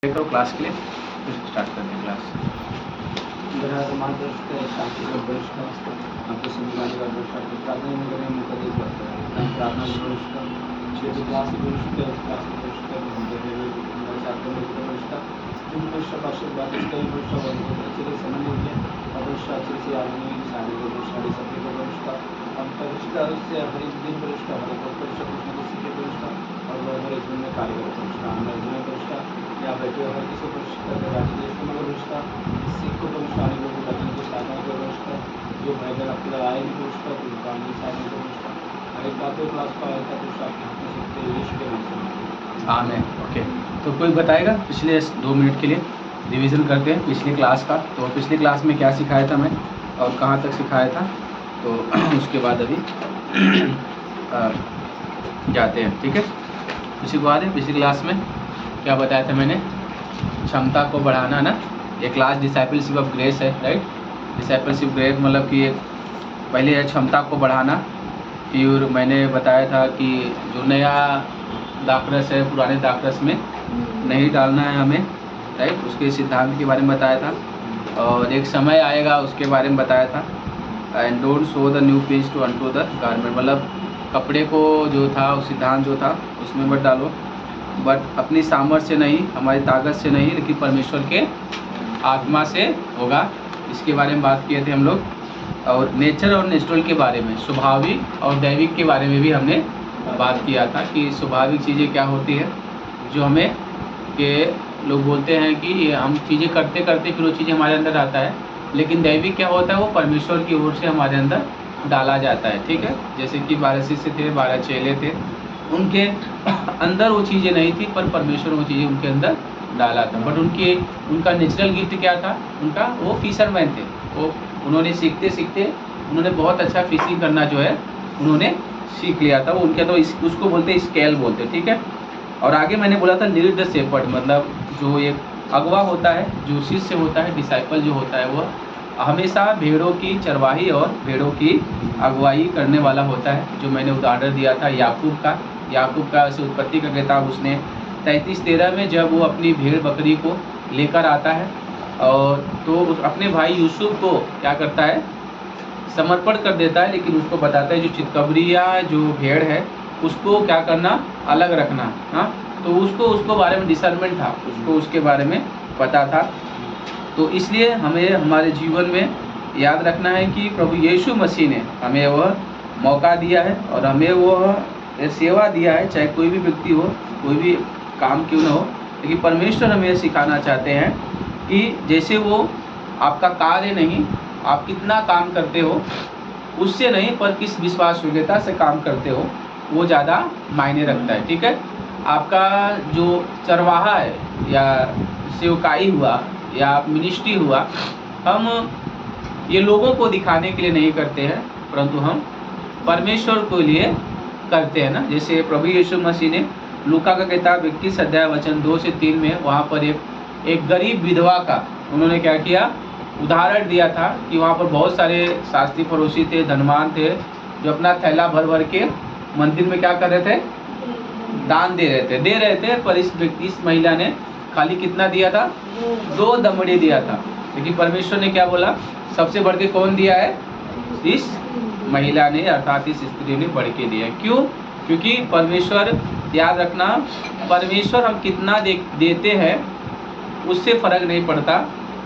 करो क्लास के लिए फिर स्टार्ट करते हैं क्लास। या बैठे हुए किसी राज्य सिख जो बैठे आपके आए एक बात क्लास का आया था हाँ मैं ओके। तो कोई बताएगा पिछले 2 मिनट के लिए रिवीजन करते हैं पिछली क्लास का। तो पिछली क्लास में क्या सिखाया था मैं और कहाँ तक सिखाया था, तो उसके बाद अभी जाते हैं। ठीक है, किसी को याद है पिछली क्लास में क्या बताया था मैंने? क्षमता को बढ़ाना ना, ये क्लास डिसाइपलशिप ऑफ ग्रेस है, राइट। डिसाइपलशिप ग्रेस मतलब कि पहले है क्षमता को बढ़ाना, फिर मैंने बताया था कि जो नया दाखरस है पुराने दाखरस में नहीं डालना है हमें, राइट। उसके सिद्धांत के बारे में बताया था और एक समय आएगा उसके बारे में बताया था। And don't show the new page to unto the garment, मतलब कपड़े को जो था उस सिद्धांत जो था उसमें मत डालो, बट अपनी सामर्थ्य से नहीं, हमारी ताकत से नहीं, लेकिन परमेश्वर के आत्मा से होगा। इसके बारे में बात किए थे हम लोग। और नेचर और नेचुरल के बारे में, स्वाभाविक और दैविक के बारे में भी हमने बात किया था कि स्वाभाविक चीज़ें क्या होती है जो हमें के लोग बोलते हैं कि हम चीज़ें करते करते फिर वो चीज़ें हमारे अंदर आता है, लेकिन दैविक क्या होता है वो परमेश्वर की ओर से हमारे अंदर डाला जाता है। ठीक है, जैसे कि 12 शिष्य थे, 12 चेले थे, उनके अंदर वो चीज़ें नहीं थी पर परमेश्वर वो चीज़ें उनके अंदर डाला था। बट उनका नेचुरल गिफ्ट क्या था? उनका वो फिशरमैन थे। वो उन्होंने सीखते सीखते उन्होंने बहुत अच्छा फिशिंग करना जो है उन्होंने सीख लिया था। वो उनके तो उसको बोलते स्केल बोलते, ठीक है। और आगे मैंने बोला था लीड द शेपर्ड, मतलब जो एक अगवा होता है, जो शिष्य होता है, डिसाइपल जो होता है, वह हमेशा भेड़ों की चरवाही और भेड़ों की अगुवाई करने वाला होता है। जो मैंने उदाहरण दिया था याकूब का ऐसे उत्पत्ति का किताब उसने 33:13 में जब वो अपनी भेड़ बकरी को लेकर आता है और तो अपने भाई यूसुफ को क्या करता है? समर्पण कर देता है, लेकिन उसको बताता है जो चितकबरिया जो भेड़ है उसको क्या करना? अलग रखना। हाँ, तो उसको बारे में डिसर्नमेंट था, उसको उसके बारे में पता था। तो इसलिए हमें हमारे जीवन में याद रखना है कि प्रभु यीशु मसीह ने हमें वह मौका दिया है और हमें वह सेवा दिया है, चाहे कोई भी व्यक्ति हो, कोई भी काम क्यों ना हो, लेकिन परमेश्वर हमें सिखाना चाहते हैं कि जैसे वो आपका कार्य नहीं, आप कितना काम करते हो उससे नहीं, पर किस विश्वास योग्यता से काम करते हो वो ज़्यादा मायने रखता है। ठीक है, आपका जो चरवाहा है या सेवकाई हुआ या मिनिस्ट्री हुआ, हम ये लोगों को दिखाने के लिए नहीं करते हैं, परंतु हम परमेश्वर के लिए करते हैं ना। जैसे प्रभु यीशु मसीह ने लूका का किताब 21 अध्याय वचन 2 से 3 में वहाँ पर एक गरीब विधवा का उन्होंने क्या किया? उदाहरण दिया था कि वहाँ पर बहुत सारे शास्त्री फरोशी थे, धनवान थे, जो अपना थैला भर भर के मंदिर में क्या कर रहे थे? दान दे रहे थे। पर इस महिला ने खाली कितना दिया था? 2 दमड़ी दिया था। लेकिन परमेश्वर ने क्या बोला? सबसे बढ़ के कौन दिया है? इस महिला ने, अर्थात इस स्त्री ने बढ़ के दिया। क्यों? क्योंकि परमेश्वर, याद रखना, परमेश्वर हम कितना देते हैं उससे फर्क नहीं पड़ता,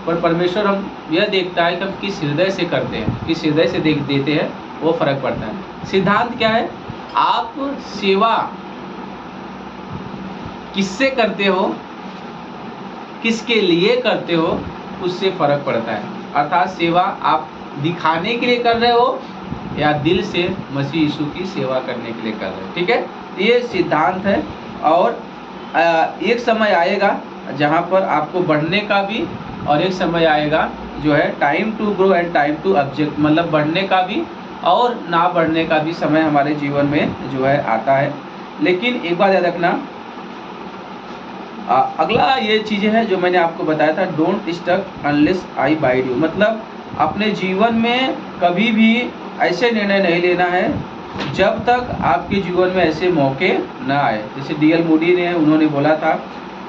पर परमेश्वर हम यह देखता है कि हम किस हृदय से करते हैं, किस हृदय से देते हैं, वो फर्क पड़ता है। सिद्धांत क्या है? आप सेवा किससे करते हो, किसके लिए करते हो, उससे फर्क पड़ता है। अर्थात सेवा आप दिखाने के लिए कर रहे हो या दिल से मसीह यीशु की सेवा करने के लिए कर रहे हो। ठीक है, ये सिद्धांत है। और एक समय आएगा जहाँ पर आपको बढ़ने का भी, और एक समय आएगा जो है time to grow and time to object, मतलब बढ़ने का भी और ना बढ़ने का भी समय हमारे जीवन में जो है आता है। लेकिन एक बात याद रखना, अगला ये चीज़ें है जो मैंने आपको बताया था, don't stuck unless I bide you, मतलब अपने जीवन में कभी भी ऐसे निर्णय नहीं लेना है जब तक आपके जीवन में ऐसे मौके ना आए। जैसे डीएल मूडी ने उन्होंने बोला था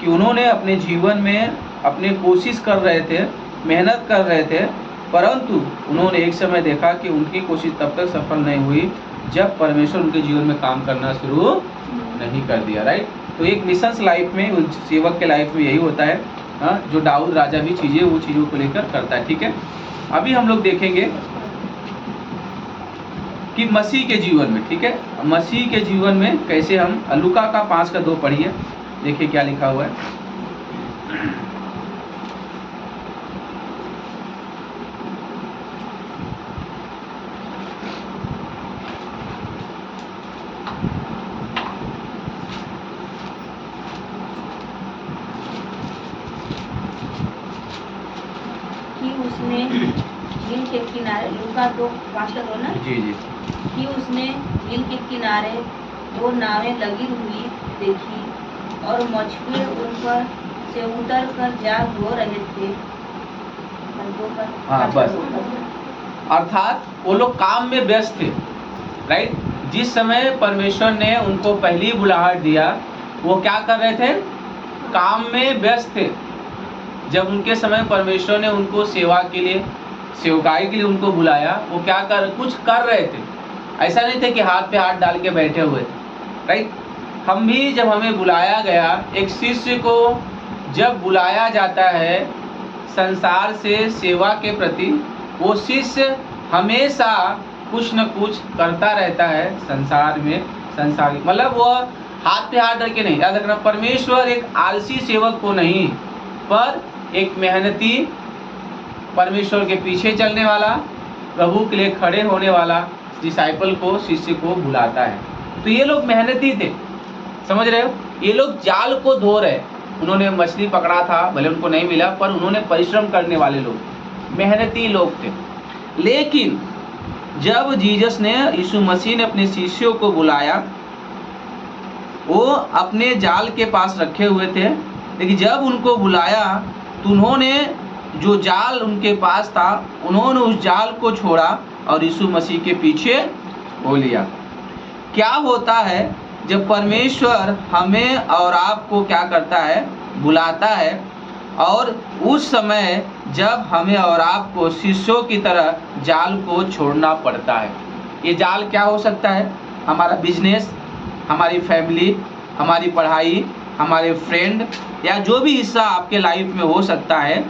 कि उन्होंने अपने जीवन में अपने कोशिश कर रहे थे, मेहनत कर रहे थे, परंतु उन्होंने एक समय देखा कि उनकी कोशिश तब तक सफल नहीं हुई जब परमेश्वर उनके जीवन में काम करना शुरू नहीं कर दिया। राइट। तो एक मिशंस लाइफ में, उस सेवक के लाइफ में यही होता है, जो दाऊद राजा भी वो चीज़ों को लेकर करता है। ठीक है, अभी हम लोग देखेंगे कि मसीह के जीवन में, ठीक है, मसीह के जीवन में कैसे हम लूका का 5:2 पढ़िए, देखिए क्या लिखा हुआ है। कि उसने झील के किनारे, लूका 2:5 ना, जी जी, कि उसने झील के किनारे 2 नावें लगी हुई देखी और मछुए उन पर से उतर कर जाल धो रहे थे। हाँ, बस। अर्थात वो लोग काम में व्यस्त थे। राइट। जिस समय परमेश्वर ने उनको पहली बुलाहट दिया, वो क्या कर रहे थे? काम में व्यस्त थे। जब उनके समय परमेश्वर ने उनको सेवा के लिए, सेवकाई के लिए उनको बुलाया, वो क्या कुछ कर रहे थे। ऐसा नहीं थे कि हाथ पे हाथ डाल के बैठे हुए थे। राइट। हम भी जब हमें बुलाया गया, एक शिष्य को जब बुलाया जाता है संसार से सेवा के प्रति, वो शिष्य हमेशा कुछ न कुछ करता रहता है संसार में, संसार मतलब वो हाथ पे हाथ डाल के नहीं। याद रखना, परमेश्वर एक आलसी सेवक को नहीं, पर एक मेहनती, परमेश्वर के पीछे चलने वाला, प्रभु के लिए खड़े होने वाला डिसाइपल को, शिष्य को बुलाता है। तो ये लोग मेहनती थे, समझ रहे हो? ये लोग जाल को धो रहे, उन्होंने मछली पकड़ा था, भले उनको नहीं मिला, पर उन्होंने परिश्रम करने वाले लोग, मेहनती लोग थे। लेकिन जब जीसस ने, यीशु मसीह ने अपने शिष्यों को बुलाया, वो अपने जाल के पास रखे हुए थे, लेकिन जब उनको बुलाया तो उन्होंने जो जाल उनके पास था, उन्होंने उस जाल को छोड़ा और यीशु मसीह के पीछे हो लिया। क्या होता है जब परमेश्वर हमें और आपको क्या करता है? बुलाता है, और उस समय जब हमें और आपको शिष्यों की तरह जाल को छोड़ना पड़ता है। ये जाल क्या हो सकता है? हमारा बिजनेस, हमारी फैमिली, हमारी पढ़ाई, हमारे फ्रेंड, या जो भी हिस्सा आपके लाइफ में हो सकता है,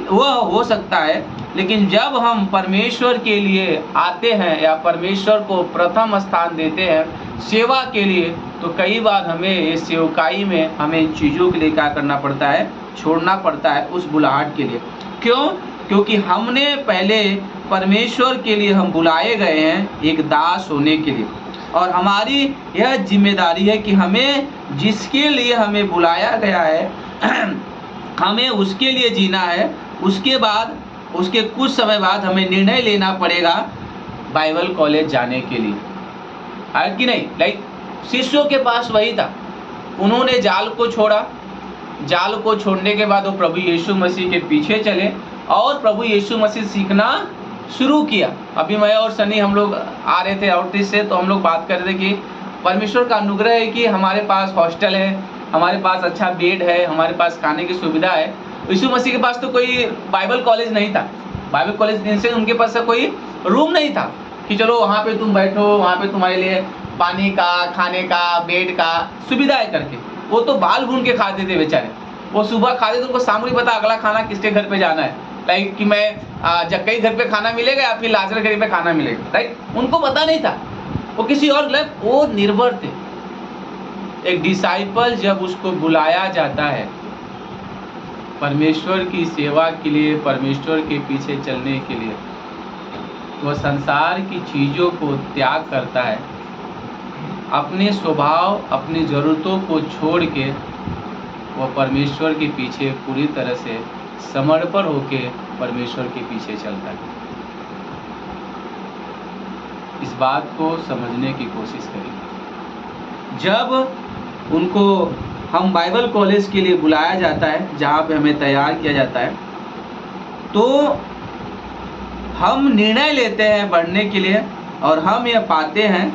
वह हो सकता है। लेकिन जब हम परमेश्वर के लिए आते हैं या परमेश्वर को प्रथम स्थान देते हैं सेवा के लिए, तो कई बार हमें इस सेवकाई में हमें इन चीज़ों के लिए क्या करना पड़ता है? छोड़ना पड़ता है उस बुलाहट के लिए। क्यों? क्योंकि हमने पहले परमेश्वर के लिए हम बुलाए गए हैं एक दास होने के लिए, और हमारी यह जिम्मेदारी है कि हमें जिसके लिए हमें बुलाया गया है हमें उसके लिए जीना है। उसके बाद, उसके कुछ समय बाद हमें निर्णय लेना पड़ेगा बाइबल कॉलेज जाने के लिए, है कि नहीं? लाइक शिष्यों के पास वही था, उन्होंने जाल को छोड़ा, जाल को छोड़ने के बाद वो प्रभु यीशु मसीह के पीछे चले और प्रभु यीशु मसीह सीखना शुरू किया। अभी मैं और सनी हम लोग आ रहे थे आउटरीच से, तो हम लोग बात कर रहे थे कि परमेश्वर का अनुग्रह है कि हमारे पास हॉस्टल है, हमारे पास अच्छा बेड है, हमारे पास खाने की सुविधा है। यीशु मसीह के पास तो कोई बाइबल कॉलेज नहीं था, बाइबल कॉलेज इनसे उनके पास कोई रूम नहीं था कि चलो वहाँ पे तुम बैठो, वहाँ पे तुम्हारे लिए पानी का, खाने का, बेड का सुविधा है करके। वो तो बाल भून के खाते थे बेचारे, वो सुबह खाते थे, उनको शाम को पता अगला खाना किसके घर पे जाना है। लाइक कि मैं जक्कई घर पे खाना मिलेगा या फिर लाजर घर पे खाना मिलेगा। राइट, उनको पता नहीं था, वो किसी और लाइक वो निर्भर थे। एक डिसाइपल जब उसको बुलाया जाता है परमेश्वर की सेवा के लिए, परमेश्वर के पीछे चलने के लिए, वह संसार की चीज़ों को त्याग करता है, अपने स्वभाव, अपनी ज़रूरतों को छोड़ के वह परमेश्वर के पीछे पूरी तरह से समर्पण होके परमेश्वर के पीछे चलता है। इस बात को समझने की कोशिश करें। जब उनको हम बाइबल कॉलेज के लिए बुलाया जाता है, जहाँ पे हमें तैयार किया जाता है, तो हम निर्णय लेते हैं बढ़ने के लिए, और हम यह पाते हैं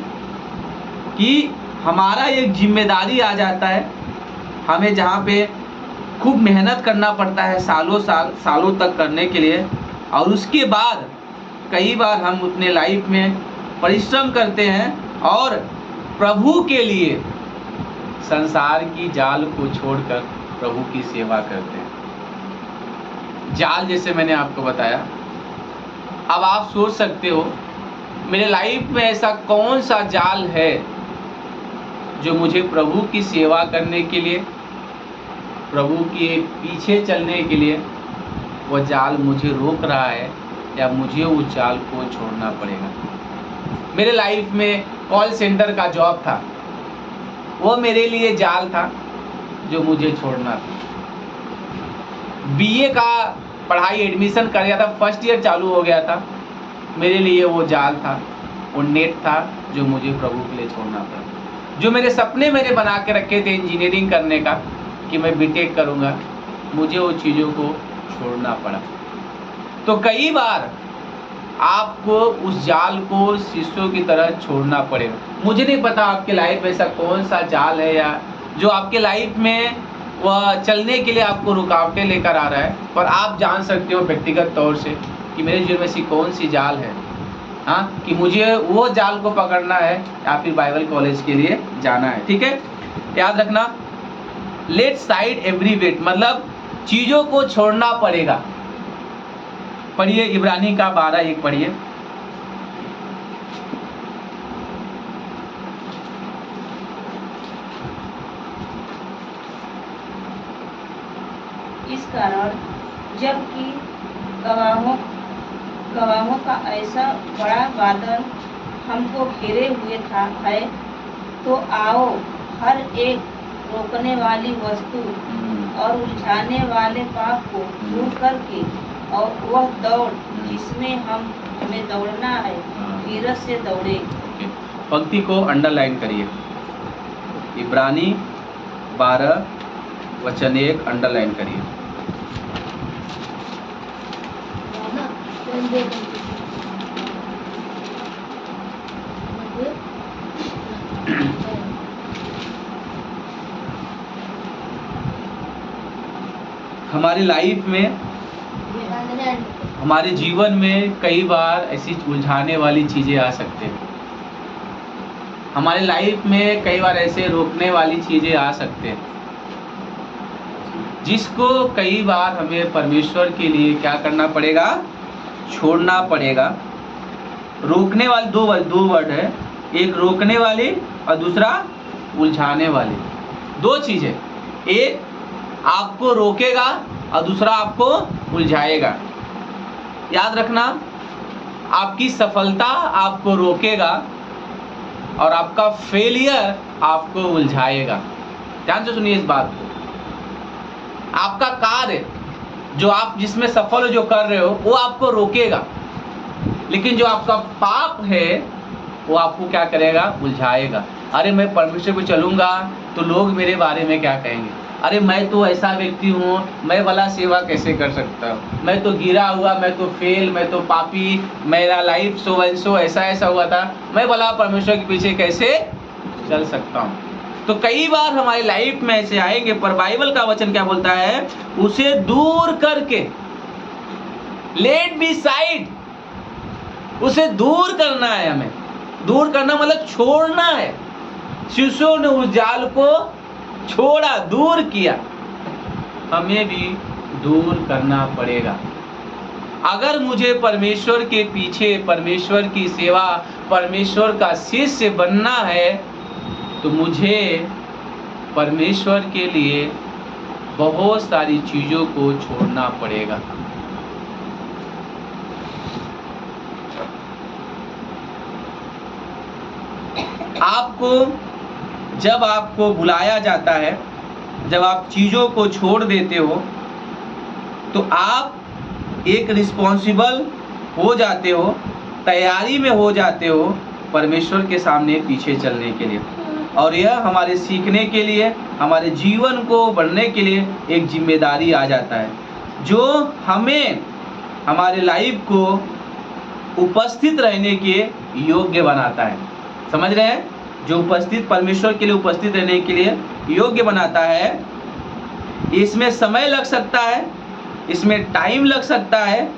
कि हमारा एक जिम्मेदारी आ जाता है। हमें जहाँ पे खूब मेहनत करना पड़ता है, सालों तक करने के लिए। और उसके बाद कई बार हम अपने लाइफ में परिश्रम करते हैं और प्रभु के लिए संसार की जाल को छोड़कर प्रभु की सेवा करते हैं। जाल जैसे मैंने आपको बताया। अब आप सोच सकते हो मेरे लाइफ में ऐसा कौन सा जाल है जो मुझे प्रभु की सेवा करने के लिए, प्रभु के पीछे चलने के लिए वो जाल मुझे रोक रहा है, या मुझे उस जाल को छोड़ना पड़ेगा। मेरे लाइफ में कॉल सेंटर का जॉब था, वो मेरे लिए जाल था जो मुझे छोड़ना था। बीए का पढ़ाई एडमिशन कर गया था, फर्स्ट ईयर चालू हो गया था, मेरे लिए वो जाल था, वो नेट था जो मुझे प्रभु के लिए छोड़ना पड़ा। जो मेरे सपने मैंने बना के रखे थे इंजीनियरिंग करने का कि मैं बीटेक करूँगा, मुझे वो चीज़ों को छोड़ना पड़ा। तो कई बार आपको उस जाल को शीशों की तरह छोड़ना पड़ेगा। मुझे नहीं पता आपके लाइफ में ऐसा कौन सा जाल है या जो आपके लाइफ में वह चलने के लिए आपको रुकावटें लेकर आ रहा है, पर आप जान सकते हो व्यक्तिगत तौर से कि मेरे जीवन में ऐसी कौन सी जाल है, हाँ, कि मुझे वो जाल को पकड़ना है या फिर बाइबल कॉलेज के लिए जाना है। ठीक है, याद रखना, लेट साइड एवरी वेट, मतलब चीज़ों को छोड़ना पड़ेगा। पढ़िए इब्रानी का 12:1 पढ़िए। इस कारण जबकि गवाहों का ऐसा बड़ा बादल हमको घेरे हुए है, तो आओ हर एक रोकने वाली वस्तु और उलझाने वाले पाप को दूर करके और वह दौड़ जिसमें हमें दौड़ना है, धीरज से दौड़े। पंक्ति को अंडरलाइन करिए। इब्रानी 12:1 अंडरलाइन करिए। हमारी लाइफ में, हमारे जीवन में कई बार ऐसी उलझाने वाली चीज़ें आ सकते हैं। हमारे लाइफ में कई बार ऐसे रोकने वाली चीज़ें आ सकते हैं, जिसको कई बार हमें परमेश्वर के लिए क्या करना पड़ेगा, छोड़ना पड़ेगा। रोकने वाले दो वर्ड है, एक रोकने वाली और दूसरा उलझाने वाली। दो चीज़ें, एक आपको रोकेगा और दूसरा आपको उलझाएगा। याद रखना, आपकी सफलता आपको रोकेगा और आपका फेलियर आपको उलझाएगा। ध्यान से सुनिए इस बात को। आपका कार्य जो आप जिसमें सफल जो कर रहे हो वो आपको रोकेगा, लेकिन जो आपका पाप है वो आपको क्या करेगा, उलझाएगा। अरे मैं परमेश्वर को चलूँगा तो लोग मेरे बारे में क्या कहेंगे, अरे मैं तो ऐसा व्यक्ति हूँ, मैं भला सेवा कैसे कर सकता हूँ, मैं तो गिरा हुआ, मैं तो फेल, मैं तो पापी, मेरा लाइफ सो एंड सो ऐसा हुआ था, मैं भला परमेश्वर के पीछे कैसे चल सकता हूँ। तो कई बार हमारी लाइफ में ऐसे आएंगे, पर बाइबल का वचन क्या बोलता है, उसे दूर करके, लेट बी साइड, उसे दूर करना है। हमें दूर करना मतलब छोड़ना है। शिशु ने उस जाल को छोड़ा, दूर किया, हमें भी दूर करना पड़ेगा। अगर मुझे परमेश्वर के पीछे, परमेश्वर की सेवा, परमेश्वर का शिष्य बनना है, तो मुझे परमेश्वर के लिए बहुत सारी चीज़ों को छोड़ना पड़ेगा। आपको जब आपको बुलाया जाता है, जब आप चीज़ों को छोड़ देते हो, तो आप एक रिस्पॉन्सिबल हो जाते हो, तैयारी में हो जाते हो परमेश्वर के सामने पीछे चलने के लिए। और यह हमारे सीखने के लिए, हमारे जीवन को बढ़ने के लिए एक जिम्मेदारी आ जाता है, जो हमें हमारे लाइफ को उपस्थित रहने के योग्य बनाता है। समझ रहे हैं? जो उपस्थित, परमेश्वर के लिए उपस्थित रहने के लिए योग्य बनाता है। इसमें समय लग सकता है, इसमें टाइम लग सकता है,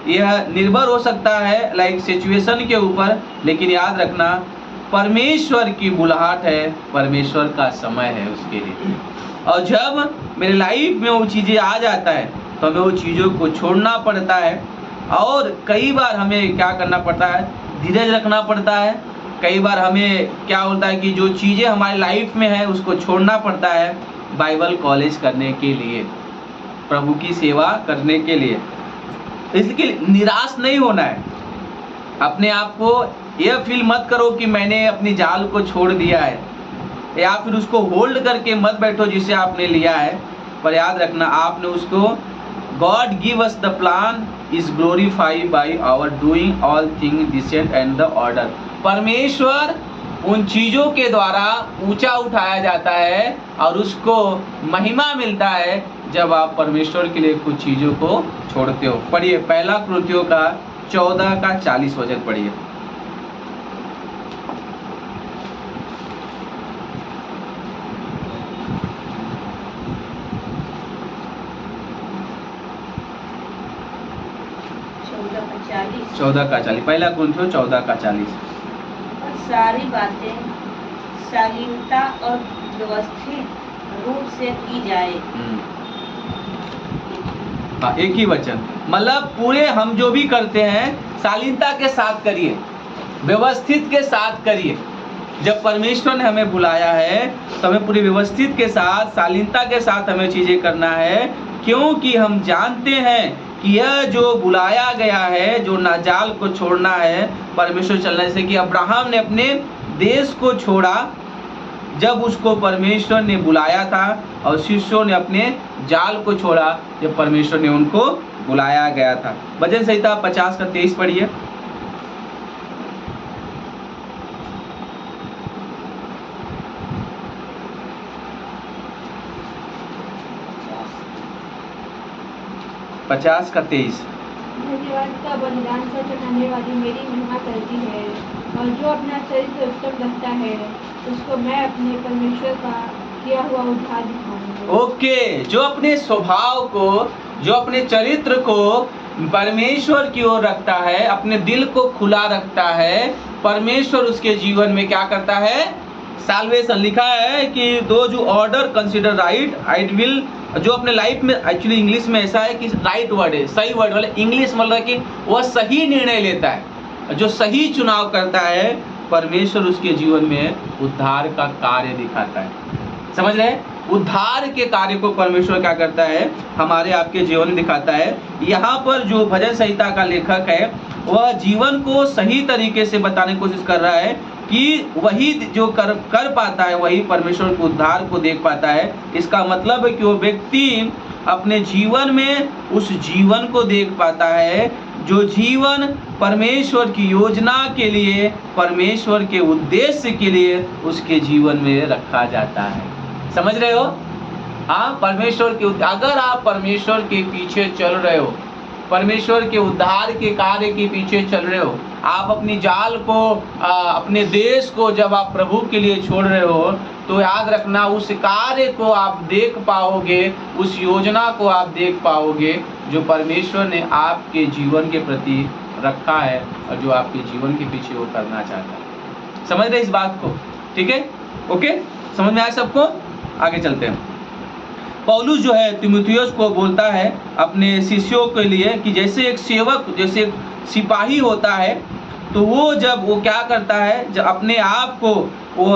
यह निर्भर हो सकता है लाइक सिचुएशन के ऊपर, लेकिन याद रखना परमेश्वर की बुलाहट है, परमेश्वर का समय है उसके लिए। और जब मेरे लाइफ में वो चीज़ें आ जाता है तो हमें वो चीज़ों को छोड़ना पड़ता है, और कई बार हमें क्या करना पड़ता है, धीरज रखना पड़ता है। कई बार हमें क्या होता है कि जो चीज़ें हमारी लाइफ में है उसको छोड़ना पड़ता है बाइबल कॉलेज करने के लिए, प्रभु की सेवा करने के लिए। इसलिए निराश नहीं होना है। अपने आप को यह फील मत करो कि मैंने अपनी जाल को छोड़ दिया है, या फिर उसको होल्ड करके मत बैठो जिसे आपने लिया है। पर याद रखना आपने उसको, God give us the plan is glorified by our doing all thing decent and the order. परमेश्वर उन चीज़ों के द्वारा ऊंचा उठाया जाता है और उसको महिमा मिलता है जब आप परमेश्वर के लिए कुछ चीज़ों को छोड़ते हो। पढ़िए पहला कृतियों का 14 का 40 वचन पढ़िए। चौदह का 40, पहला कृतियों 14 का 40। और सारी बातें शालीनता और व्यवस्थित रूप से की जाए। हाँ, एक ही वचन, मतलब पूरे हम जो भी करते हैं शालीनता के साथ करिए, व्यवस्थित के साथ करिए। जब परमेश्वर ने हमें बुलाया है तो हमें पूरी व्यवस्थित के साथ, शालीनता के साथ हमें चीज़ें करना है, क्योंकि हम जानते हैं कि यह जो बुलाया गया है, जो नाजाल को छोड़ना है, परमेश्वर चलना। जैसे कि अब्राहम ने अपने देश को छोड़ा जब उसको परमेश्वर ने बुलाया था, और शिष्यों ने अपने जाल को छोड़ा जब परमेश्वर ने उनको बुलाया गया था। भजन संहिता 50 का 23 पढ़िए। पचास का 23। धन्यवाद का बलिदान पर चढ़ाने वाली मेरी महिमा करती है, और जो अपना चरित्र उत्तम रखता है उसको मैं अपने परमेश्वर का किया हुआ उद्धार दिखाऊंगा। ओके, जो अपने स्वभाव को, जो अपने चरित्र को परमेश्वर की ओर रखता है, अपने दिल को खुला रखता है, परमेश्वर उसके जीवन में क्या करता है, साल्वेशन। लिखा है कि दो जो order consider right I will, जो अपने लाइफ में, एक्चुअली इंग्लिश में ऐसा है कि राइट वर्ड है, सही वर्ड वाले इंग्लिश मतलब कि वह सही निर्णय लेता है, जो सही चुनाव करता है, परमेश्वर उसके जीवन में उद्धार का कार्य दिखाता है। समझ रहे हैं? उद्धार के कार्य को परमेश्वर क्या करता है, हमारे आपके जीवन में दिखाता है। यहाँ पर जो भजन संहिता का लेखक है वह जीवन को सही तरीके से बताने की कोशिश कर रहा है कि वही जो कर पाता है वही परमेश्वर के उद्धार को देख पाता है। इसका मतलब है कि वो व्यक्ति अपने जीवन में उस जीवन को देख पाता है जो जीवन परमेश्वर की योजना के लिए, परमेश्वर के उद्देश्य के लिए उसके जीवन में रखा जाता है। समझ रहे हो? हाँ, परमेश्वर के, अगर आप परमेश्वर के पीछे चल रहे हो, परमेश्वर के उद्धार के कार्य के पीछे चल रहे हो, आप अपनी जाल को, अपने देश को जब आप प्रभु के लिए छोड़ रहे हो, तो याद रखना उस कार्य को आप देख पाओगे, उस योजना को आप देख पाओगे जो परमेश्वर ने आपके जीवन के प्रति रखा है और जो आपके जीवन के पीछे वो करना चाहता है। समझ रहे इस बात को? ठीक है, ओके, समझ में आया सबको? आगे चलते हैं। पौलुस जो है तीमुथियुस को बोलता है अपने शिष्यों के लिए कि जैसे एक सेवक, जैसे एक सिपाही होता है, तो वो जब वो क्या करता है, जब अपने आप को वो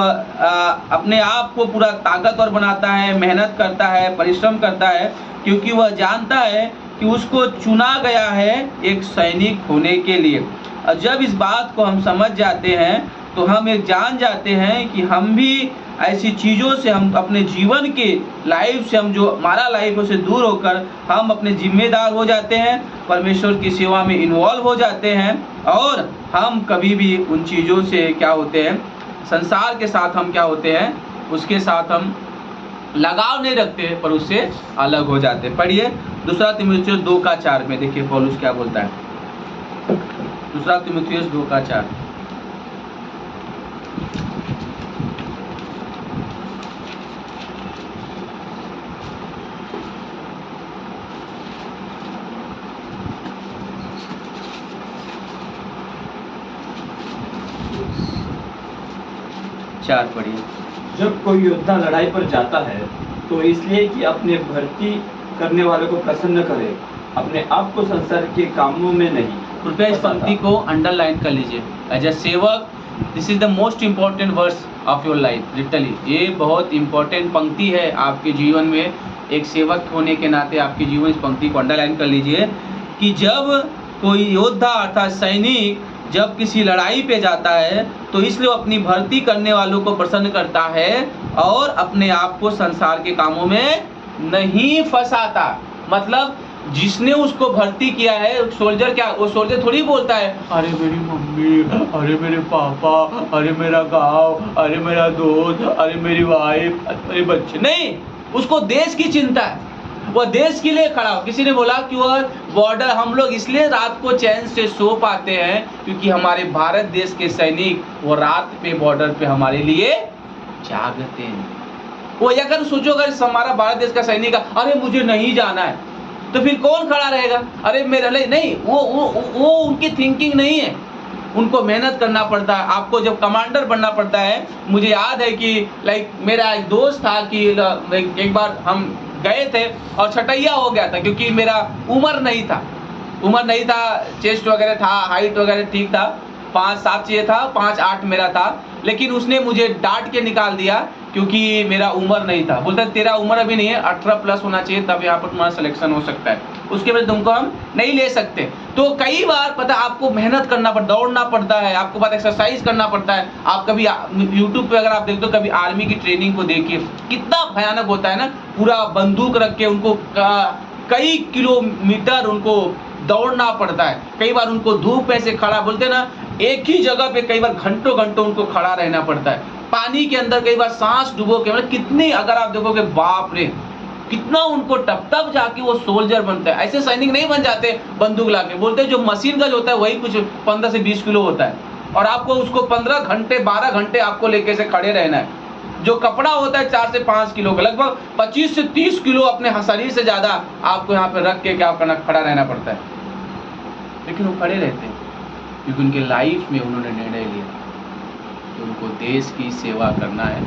अपने आप को पूरा ताकतवर बनाता है, मेहनत करता है, परिश्रम करता है, क्योंकि वह जानता है कि उसको चुना गया है एक सैनिक होने के लिए। और जब इस बात को हम समझ जाते हैं तो हम एक जान जाते हैं कि हम भी ऐसी चीज़ों से, हम अपने जीवन के लाइफ से, हम जो हमारा लाइफ है उसे दूर होकर हम अपने जिम्मेदार हो जाते हैं, परमेश्वर की सेवा में इन्वॉल्व हो जाते हैं, और हम कभी भी उन चीज़ों से क्या होते हैं, संसार के साथ हम क्या होते हैं, उसके साथ हम लगाव नहीं रखते, पर उससे अलग हो जाते हैं। पढ़िए दूसरा तीमुथियुस 2 का 4 में, देखिए पौलुस क्या बोलता है। दूसरा तीमुथियुस 2 का 4। 4 पढ़िए। जब कोई योद्धा लड़ाई पर जाता है तो इसलिए कि अपने भर्ती करने वाले को प्रसन्न करे, अपने आप को संसार के कामों में नहीं। कृपया इस पंक्ति को अंडरलाइन कर लीजिए। एज अ सेवक, this is the most important verse of your life. Literally ये बहुत इंपॉर्टेंट पंक्ति है आपके जीवन में। एक सेवक होने के नाते आपके जीवन, इस पंक्ति को अंडरलाइन कर लीजिए कि जब कोई योद्धा अर्थात सैनिक जब किसी लड़ाई पे जाता है तो इसलिए वो अपनी भर्ती करने वालों को प्रसन्न करता है और अपने आप को संसार के कामों में नहीं फंसाता। मतलब जिसने उसको भर्ती किया है, सोल्जर क्या, वो सोल्जर थोड़ी बोलता है अरे मेरी मम्मी, अरे मेरे पापा, अरे मेरा गांव, अरे मेरा दोस्त, अरे मेरी वाइफ, अरे बच्चे। नहीं, उसको देश की चिंता है, वह देश के लिए खड़ा हो। किसी ने बोला कि वह बॉर्डर, हम लोग इसलिए रात को चैन से सो पाते हैं क्योंकि हमारे भारत देश के सैनिक वो रात पे बॉर्डर पे हमारे लिए जागते हैं। वो अगर सोचो, अगर हमारा भारत देश का सैनिक अरे मुझे नहीं जाना है तो फिर कौन खड़ा रहेगा? अरे मेरे लिए नहीं, वो उनकी थिंकिंग नहीं है। उनको मेहनत करना पड़ता है। आपको जब कमांडर बनना पड़ता है, मुझे याद है कि लाइक मेरा एक दोस्त था कि एक बार हम गए थे और छटैया हो गया था क्योंकि मेरा उम्र नहीं था, चेस्ट वगैरह था, हाइट वगैरह ठीक था, 5'7" चाहिए था, 5'8" मेरा था, लेकिन उसने मुझे डांट के निकाल दिया क्योंकि मेरा उम्र नहीं था। बोलता तेरा उम्र अभी नहीं है, 18+ होना चाहिए, तब यहाँ पर तुम्हारा सिलेक्शन हो सकता है, उसके बाद तुमको हम नहीं ले सकते। तो कई बार पता आपको मेहनत करना पड़ता, दौड़ना पड़ता है, आपको बात एक्सरसाइज करना पड़ता है। आप कभी यूट्यूब पे अगर आप देखते हो, कभी आर्मी की ट्रेनिंग को देखिए, कितना भयानक होता है ना। पूरा बंदूक रख के उनको कई किलोमीटर उनको दौड़ना पड़ता है। कई बार उनको धूप में से खड़ा, बोलते हैं ना, एक ही जगह पे कई बार घंटों घंटों उनको खड़ा रहना पड़ता है। पानी के अंदर कई बार सांस डुबो के, मतलब कितनी, अगर आप देखोगे बाप रे कितना उनको तब जाके वो सोल्जर बनता है। ऐसे सैनिक नहीं बन जाते बंदूक लाके। बोलते हैं जो मशीन गन होता है वही कुछ 15 से 20 किलो होता है और आपको उसको 15 घंटे 12 घंटे आपको लेके से खड़े रहना है। जो कपड़ा होता है 4 से 5 किलो का, लगभग 25 से 30 किलो अपने शरीर से ज़्यादा आपको यहाँ पे रख के क्या करना, खड़ा रहना पड़ता है। लेकिन वो खड़े रहते हैं क्योंकि उनके लाइफ में उन्होंने निर्णय लिया कि उनको देश की सेवा करना है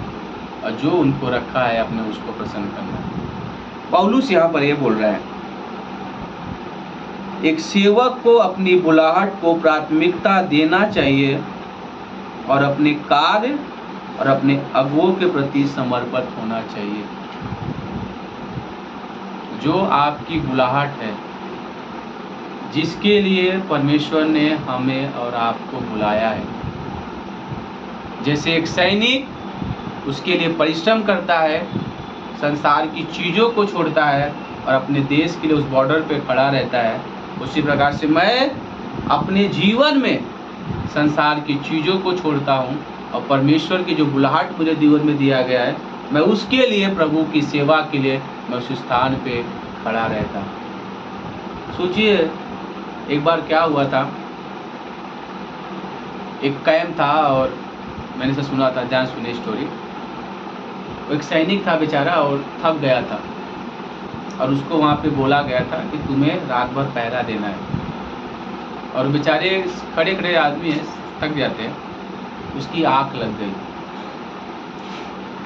और जो उनको रखा है अपने उसको प्रसन्न करना है। पौलुस यहाँ पर ये बोल रहा है, एक सेवक को अपनी बुलाहट को प्राथमिकता देना चाहिए और अपने कार्य और अपने अगुओं के प्रति समर्पित होना चाहिए। जो आपकी बुलाहट है, जिसके लिए परमेश्वर ने हमें और आपको बुलाया है, जैसे एक सैनिक उसके लिए परिश्रम करता है, संसार की चीज़ों को छोड़ता है और अपने देश के लिए उस बॉर्डर पे खड़ा रहता है, उसी प्रकार से मैं अपने जीवन में संसार की चीज़ों को छोड़ता हूँ और परमेश्वर की जो बुलाहट मुझे जीवन में दिया गया है, मैं उसके लिए, प्रभु की सेवा के लिए मैं उस स्थान पे खड़ा रहता हूँ। सोचिए एक बार क्या हुआ था, एक कैंप था और मैंने से सुना था, ध्यान सुनिए स्टोरी। एक सैनिक था बेचारा और थक गया था और उसको वहाँ पे बोला गया था कि तुम्हें रात भर पहरा देना है। और बेचारे खड़े खड़े आदमी हैं, थक जाते हैं, उसकी आँख लग गई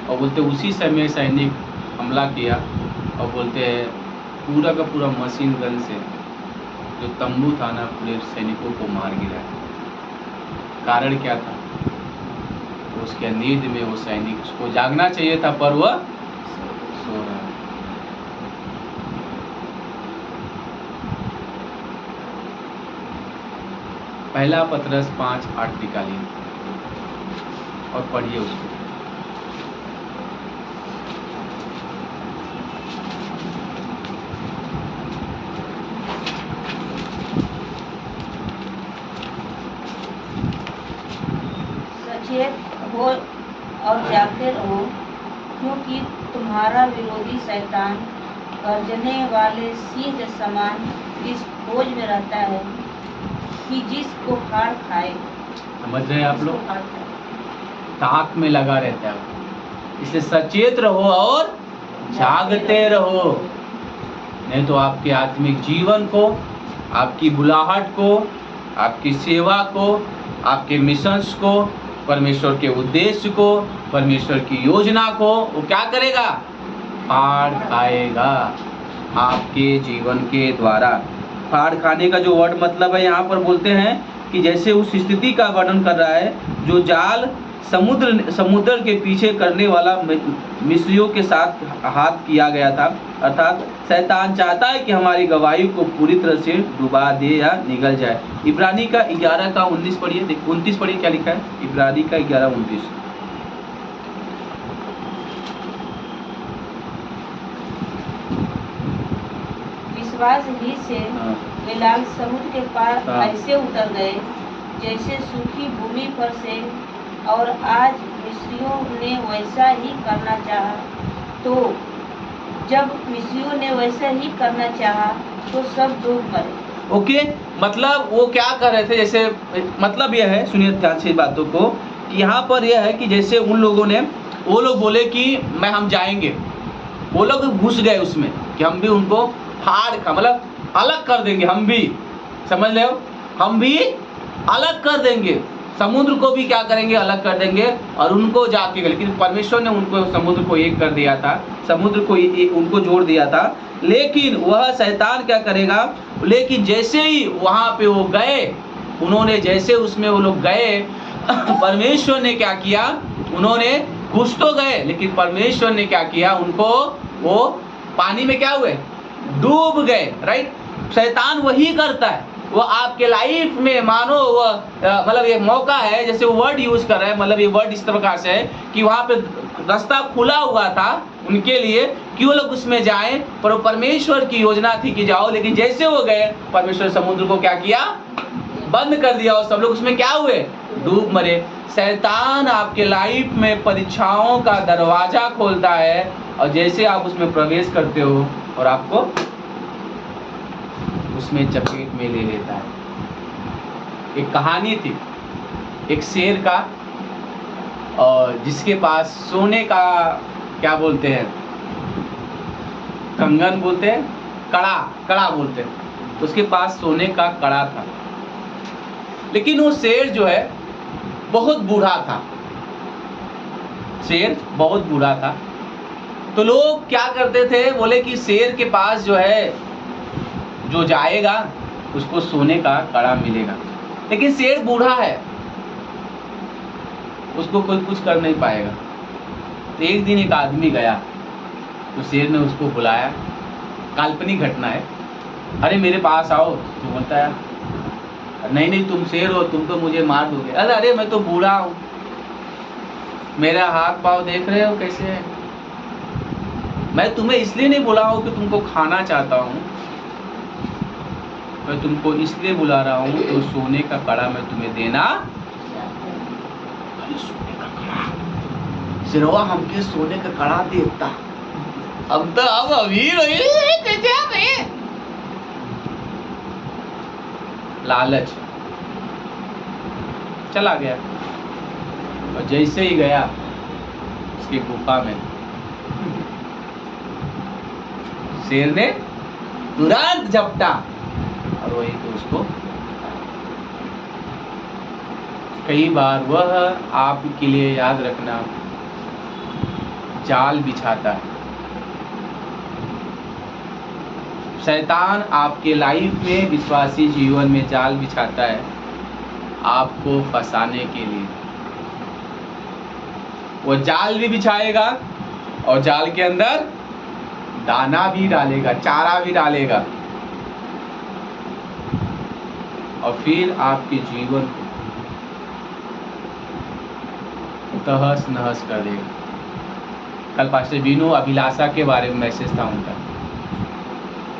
और बोलते उसी समय सैनिक हमला किया और बोलते पूरा का पूरा मशीन गन से जो तंबू था ना, पूरे सैनिकों को मार गिरा। कारण क्या था? उसके नींद में वो सैनिक, उसको जागना चाहिए था पर वह सो रहा है। पहला पतरस 5:8 निकालिए और पढ़िए उसको। सचेत हो और जागते रहो, क्योंकि तुम्हारा विरोधी शैतान गर्जने वाले सिंह समान इस खोज में रहता है कि जिसको फाड़ खाए। समझ रहे हैं आप लोग? ताक में लगा रहता है, इसलिए सचेत रहो और जागते रहो, नहीं तो आपके आत्मिक जीवन को, आपकी बुलाहट को, आपकी सेवा को, आपके मिशंस को, परमेश्वर के उद्देश्य को परमेश्वर की योजना को वो क्या करेगा? फाड़ खाएगा आपके जीवन के द्वारा। फाड़ खाने का जो वर्ड मतलब है यहाँ पर बोलते हैं कि जैसे उस स्थिति का वर्णन कर रहा है जो जाल समुद्र के पीछे करने वाला मिस्रियों के साथ हाथ किया गया था। अर्थात शैतान चाहता है कि हमारी गवाही को पूरी तरह से डुबा दे या निगल जाए। इब्रानी का 11 का 19 पढ़िए, 29 पढ़िए क्या लिखा है। इब्रानी का 11:29। विश्वास ही से वे लाल समुद्र के पार हाँ। ऐसे उतर गए जैसे सूखी भूमि पर से, और आज मिस्रियों ने वैसा ही करना चाहा तो जब मिस्रियों ने वैसा ही करना चाहा तो सब डूब मरे। ओके, मतलब वो क्या कर रहे थे, जैसे मतलब यह है, सुनिए ध्यान से बातों को, कि यहाँ पर यह है कि जैसे उन लोगों ने, वो लोग बोले कि हम जाएंगे, वो लोग घुस गए उसमें कि हम भी उनको फाड़ का मतलब अलग कर देंगे, हम भी, समझ रहे हो, हम भी अलग कर देंगे, समुद्र को भी क्या करेंगे, अलग कर देंगे और उनको जाके, लेकिन परमेश्वर ने उनको समुद्र को एक कर दिया था, समुद्र को उनको जोड़ दिया था। लेकिन वह शैतान क्या करेगा, लेकिन जैसे ही वहाँ पे वो गए, उन्होंने जैसे उसमें वो लोग गए, परमेश्वर ने क्या किया, उन्होंने घुस तो गए, लेकिन परमेश्वर ने क्या किया, उनको वो पानी में क्या हुए, डूब गए। राइट, शैतान वही करता है, वो आपके लाइफ में मानो मतलब ये मौका है, जैसे वो वर्ड यूज कर रहा है, मतलब ये वर्ड इस प्रकार से है कि वहाँ पे रास्ता खुला हुआ था उनके लिए कि वो लोग उसमें जाएं, पर वो परमेश्वर की योजना थी कि जाओ, लेकिन जैसे वो गए, परमेश्वर समुद्र को क्या किया, बंद कर दिया और सब लोग उसमें क्या हुए, डूब मरे। शैतान आपके लाइफ में परीक्षाओं का दरवाजा खोलता है और जैसे आप उसमें प्रवेश करते हो और आपको उसमें चपेट में ले लेता है। एक कहानी थी एक शेर का, और जिसके पास सोने का क्या बोलते हैं, कंगन बोलते हैं, कड़ा बोलते हैं, उसके पास सोने का कड़ा था, लेकिन वो शेर जो है बहुत बूढ़ा था, शेर बहुत बूढ़ा था। तो लोग क्या करते थे, बोले कि शेर के पास जो है, जो जाएगा उसको सोने का कड़ा मिलेगा, लेकिन शेर बूढ़ा है, उसको कोई कुछ कर नहीं पाएगा। तो एक दिन एक आदमी गया, तो शेर ने उसको बुलाया, काल्पनिक घटना है, अरे मेरे पास आओ। तो बोलता है नहीं तुम शेर हो, तुम तो मुझे मार दोगे। अरे मैं तो बूढ़ा हूँ, मेरा हाथ पाँव देख रहे हो कैसे है, मैं तुम्हें इसलिए नहीं बुला हूँ कि तुमको खाना चाहता हूँ, मैं तुमको इसलिए बुला रहा हूँ तो सोने का कड़ा मैं तुम्हें देना। अरे सोने का कड़ा, सिरवा हमके सोने का कड़ा देता, अब तो अब अमीर हो, लालच, चला गया। और जैसे ही गया उसकी गुफा में, शेर ने तुरंत झपटा और वही तो उसको। कई बार वह आपके लिए, याद रखना, जाल बिछाता है। शैतान आपके लाइफ में, विश्वासी जीवन में जाल बिछाता है आपको फंसाने के लिए। वो जाल भी बिछाएगा और जाल के अंदर दाना भी डालेगा, चारा भी डालेगा, और फिर आपके जीवन को तहस नहस कर देगा। कल पास्टर बीनू अभिलाषा के बारे में मैसेज था उनका,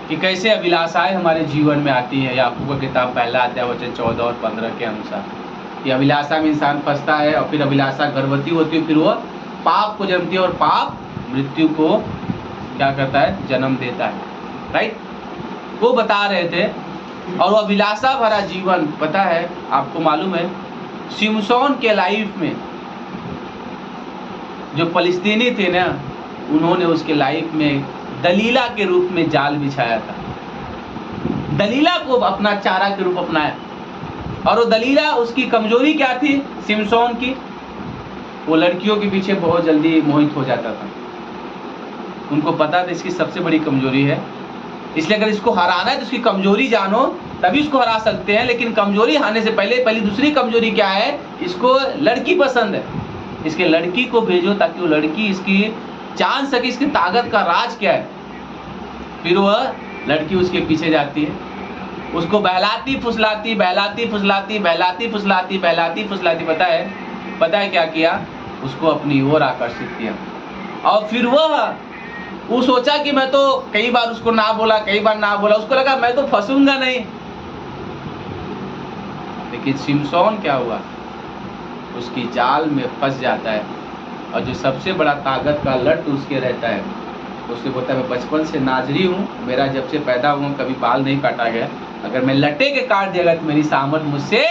कि कैसे अभिलाषाएं हमारे जीवन में आती हैं। याकूब का किताब 1 अध्याय वचन 14 और 15 के अनुसार, कि अभिलाषा में इंसान फंसता है और फिर अभिलाषा गर्भवती होती है, फिर वह पाप को जन्मती है और पाप मृत्यु को क्या करता है, जन्म देता है। राइट, वो बता रहे थे। और वो अभिलाषा भरा जीवन, पता है आपको मालूम है, सिमसोन के लाइफ में जो फलिस्तीनी थे ना, उन्होंने उसके लाइफ में दलीला के रूप में जाल बिछाया था, दलीला को अपना चारा के रूप अपनाया। और वो दलीला, उसकी कमजोरी क्या थी सिमसोन की, वो लड़कियों के पीछे बहुत जल्दी मोहित हो जाता था। उनको पता था इसकी सबसे बड़ी कमजोरी है, इसलिए अगर इसको हराना है तो इसकी कमजोरी जानो, तभी इसको हरा सकते हैं। लेकिन कमजोरी हारने से पहले दूसरी कमजोरी क्या है, इसको लड़की पसंद है, इसके लड़की को भेजो ताकि वो लड़की इसकी जान सके इसकी ताकत का राज क्या है। फिर वह लड़की उसके पीछे जाती है, उसको बहलाती फुसलाती पता है क्या किया, उसको अपनी ओर आकर्षित किया। और फिर वो सोचा कि मैं तो कई बार उसको ना बोला, उसको लगा मैं तो फंसूंगा नहीं। लेकिन शिमशोन क्या हुआ, उसकी जाल में फंस जाता है। और जो सबसे बड़ा ताकत का लट उसके रहता है, उससे बोलता है मैं बचपन से नाजरी हूँ, मेरा जब से पैदा हुआ कभी बाल नहीं काटा गया, अगर मैं लटे के काट दिया तो मेरी सामत मुझसे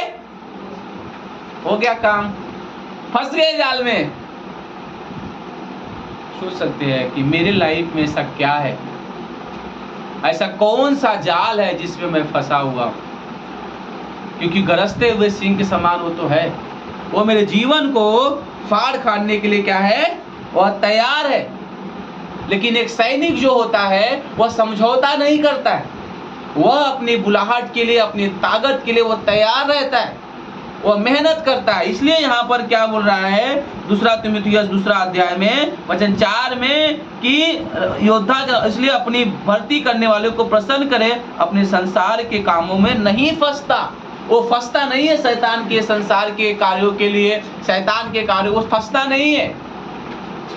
हो गया काम, फंस गए जाल में। सोच सकते हैं कि मेरे लाइफ में ऐसा क्या है, ऐसा कौन सा जाल है जिसमें मैं फंसा हुआ, क्योंकि गरजते हुए सिंह के समान वो तो है, वो मेरे जीवन को फाड़ खाने के लिए क्या है, वह तैयार है। लेकिन एक सैनिक जो होता है वह समझौता नहीं करता है, वह अपनी बुलाहट के लिए, अपनी ताकत के लिए वह तैयार रहता है, वह मेहनत करता है। इसलिए यहाँ पर क्या बोल रहा है, दूसरा तीमुथियुस 2 अध्याय में वचन 4 में कि योद्धा इसलिए अपनी भर्ती करने वाले को प्रसन्न करे, अपने संसार के कामों में नहीं फंसता। वो फंसता नहीं है शैतान के संसार के कार्यों के लिए, शैतान के कार्यों वो फंसता नहीं है,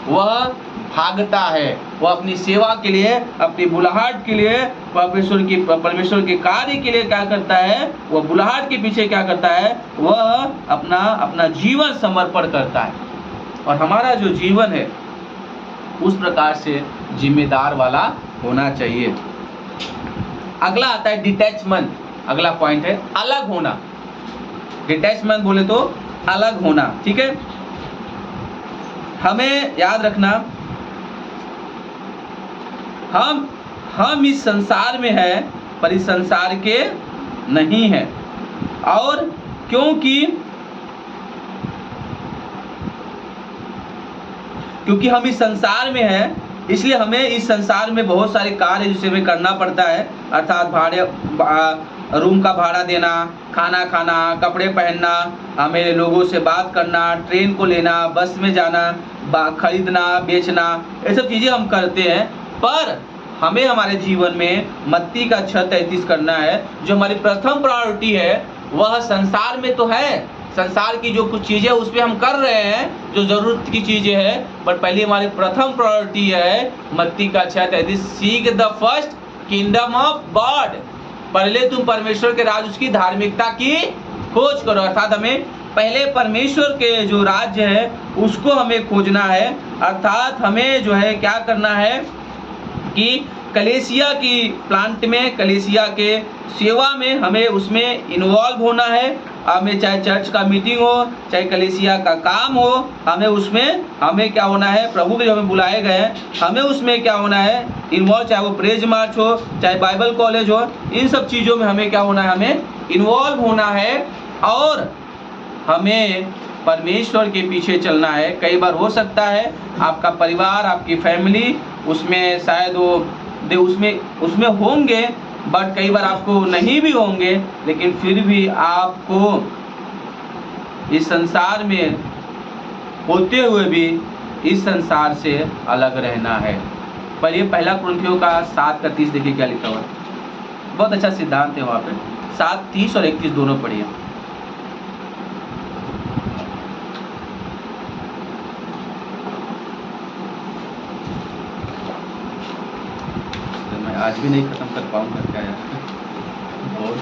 वह भागता है। वह अपनी सेवा के लिए, अपनी बुलाहट के लिए, परमेश्वर के कार्य के लिए क्या करता है, वह बुलाहट के पीछे क्या करता है, वह अपना जीवन समर्पण करता है। और हमारा जो जीवन है उस प्रकार से जिम्मेदार वाला होना चाहिए। अगला आता है डिटैचमेंट। अगला पॉइंट है अलग होना। डिटैचमेंट बोले तो अलग होना, ठीक है। हमें याद रखना, हम इस संसार में है पर इस संसार के नहीं है। और क्योंकि हम इस संसार में है, इसलिए हमें इस संसार में बहुत सारे कार्य जिसे हमें करना पड़ता है, अर्थात रूम का भाड़ा देना, खाना खाना, कपड़े पहनना, हमें लोगों से बात करना, ट्रेन को लेना, बस में जाना, खरीदना, बेचना, ये सब चीज़ें हम करते हैं। पर हमें हमारे जीवन में मत्ती का 6:33 करना है। जो हमारी प्रथम प्रायोरिटी है वह संसार में तो है, संसार की जो कुछ चीज़ें उस पर हम कर रहे हैं जो ज़रूरत की चीज़ें हैं, बट पहले हमारी प्रथम प्रायोरिटी है मत्ती का 6:33, seek the first kingdom of God. पहले तुम परमेश्वर के राज उसकी धार्मिकता की खोज करो, अर्थात हमें पहले परमेश्वर के जो राज्य है उसको हमें खोजना है। अर्थात हमें जो है क्या करना है कि कलीसिया की प्लांट में, कलीसिया के सेवा में हमें उसमें इन्वॉल्व होना है। हमें चाहे चर्च का मीटिंग हो, चाहे कलीसिया का काम हो, हमें क्या होना है, प्रभु के जो हमें बुलाए गए हैं हमें उसमें क्या होना है, इन्वॉल्व। चाहे वो प्रेज मार्च हो, चाहे बाइबल कॉलेज हो, इन सब चीज़ों में हमें क्या होना है, हमें इन्वॉल्व होना है। और हमें परमेश्वर के पीछे चलना है। कई बार हो सकता है आपका परिवार, आपकी फैमिली उसमें शायद वो उसमें होंगे, बट कई बार आपको नहीं भी होंगे, लेकिन फिर भी आपको इस संसार में होते हुए भी इस संसार से अलग रहना है। पर ये पहला कुरिन्थियों का 7:31 देखिए क्या लिखा हुआ है, बहुत अच्छा सिद्धांत है वहाँ पे। 7:30 और 31 दोनों पढ़िए। मैं आज भी नहीं खत्म कर पाऊंगा क्या यार, बहुत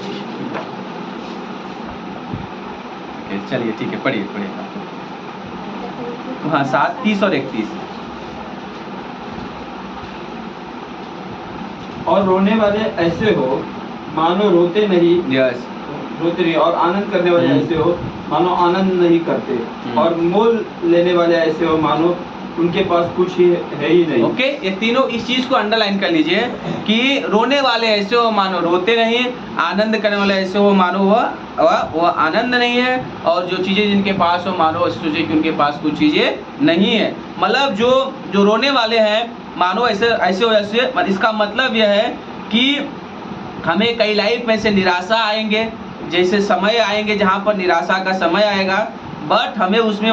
चलिए ठीक है, पढ़िए। हाँ 7:30 और 31। और रोने वाले ऐसे हो मानो रोते नहीं, यस, रोते नहीं, और आनंद करने वाले ऐसे हो मानो आनंद नहीं करते, और मोल लेने वाले ऐसे हो मानो उनके पास कुछ ही है ही नहीं। ओके, ये तीनों इस चीज को अंडरलाइन कर लीजिए कि रोने वाले ऐसे हो मानो रोते नहीं, आनंद करने वाले ऐसे हो मानो वो आनंद नहीं है, और जो चीजें जिनके पास हो मानो ऐसे सोचे कि उनके पास कुछ चीजें नहीं है। मतलब जो रोने वाले हैं मानो ऐसे हो जैसे, इसका मतलब यह है कि हमें कई लाइफ में से निराशा आएंगे, जैसे समय आएंगे जहाँ पर निराशा का समय आएगा, बट हमें उसमें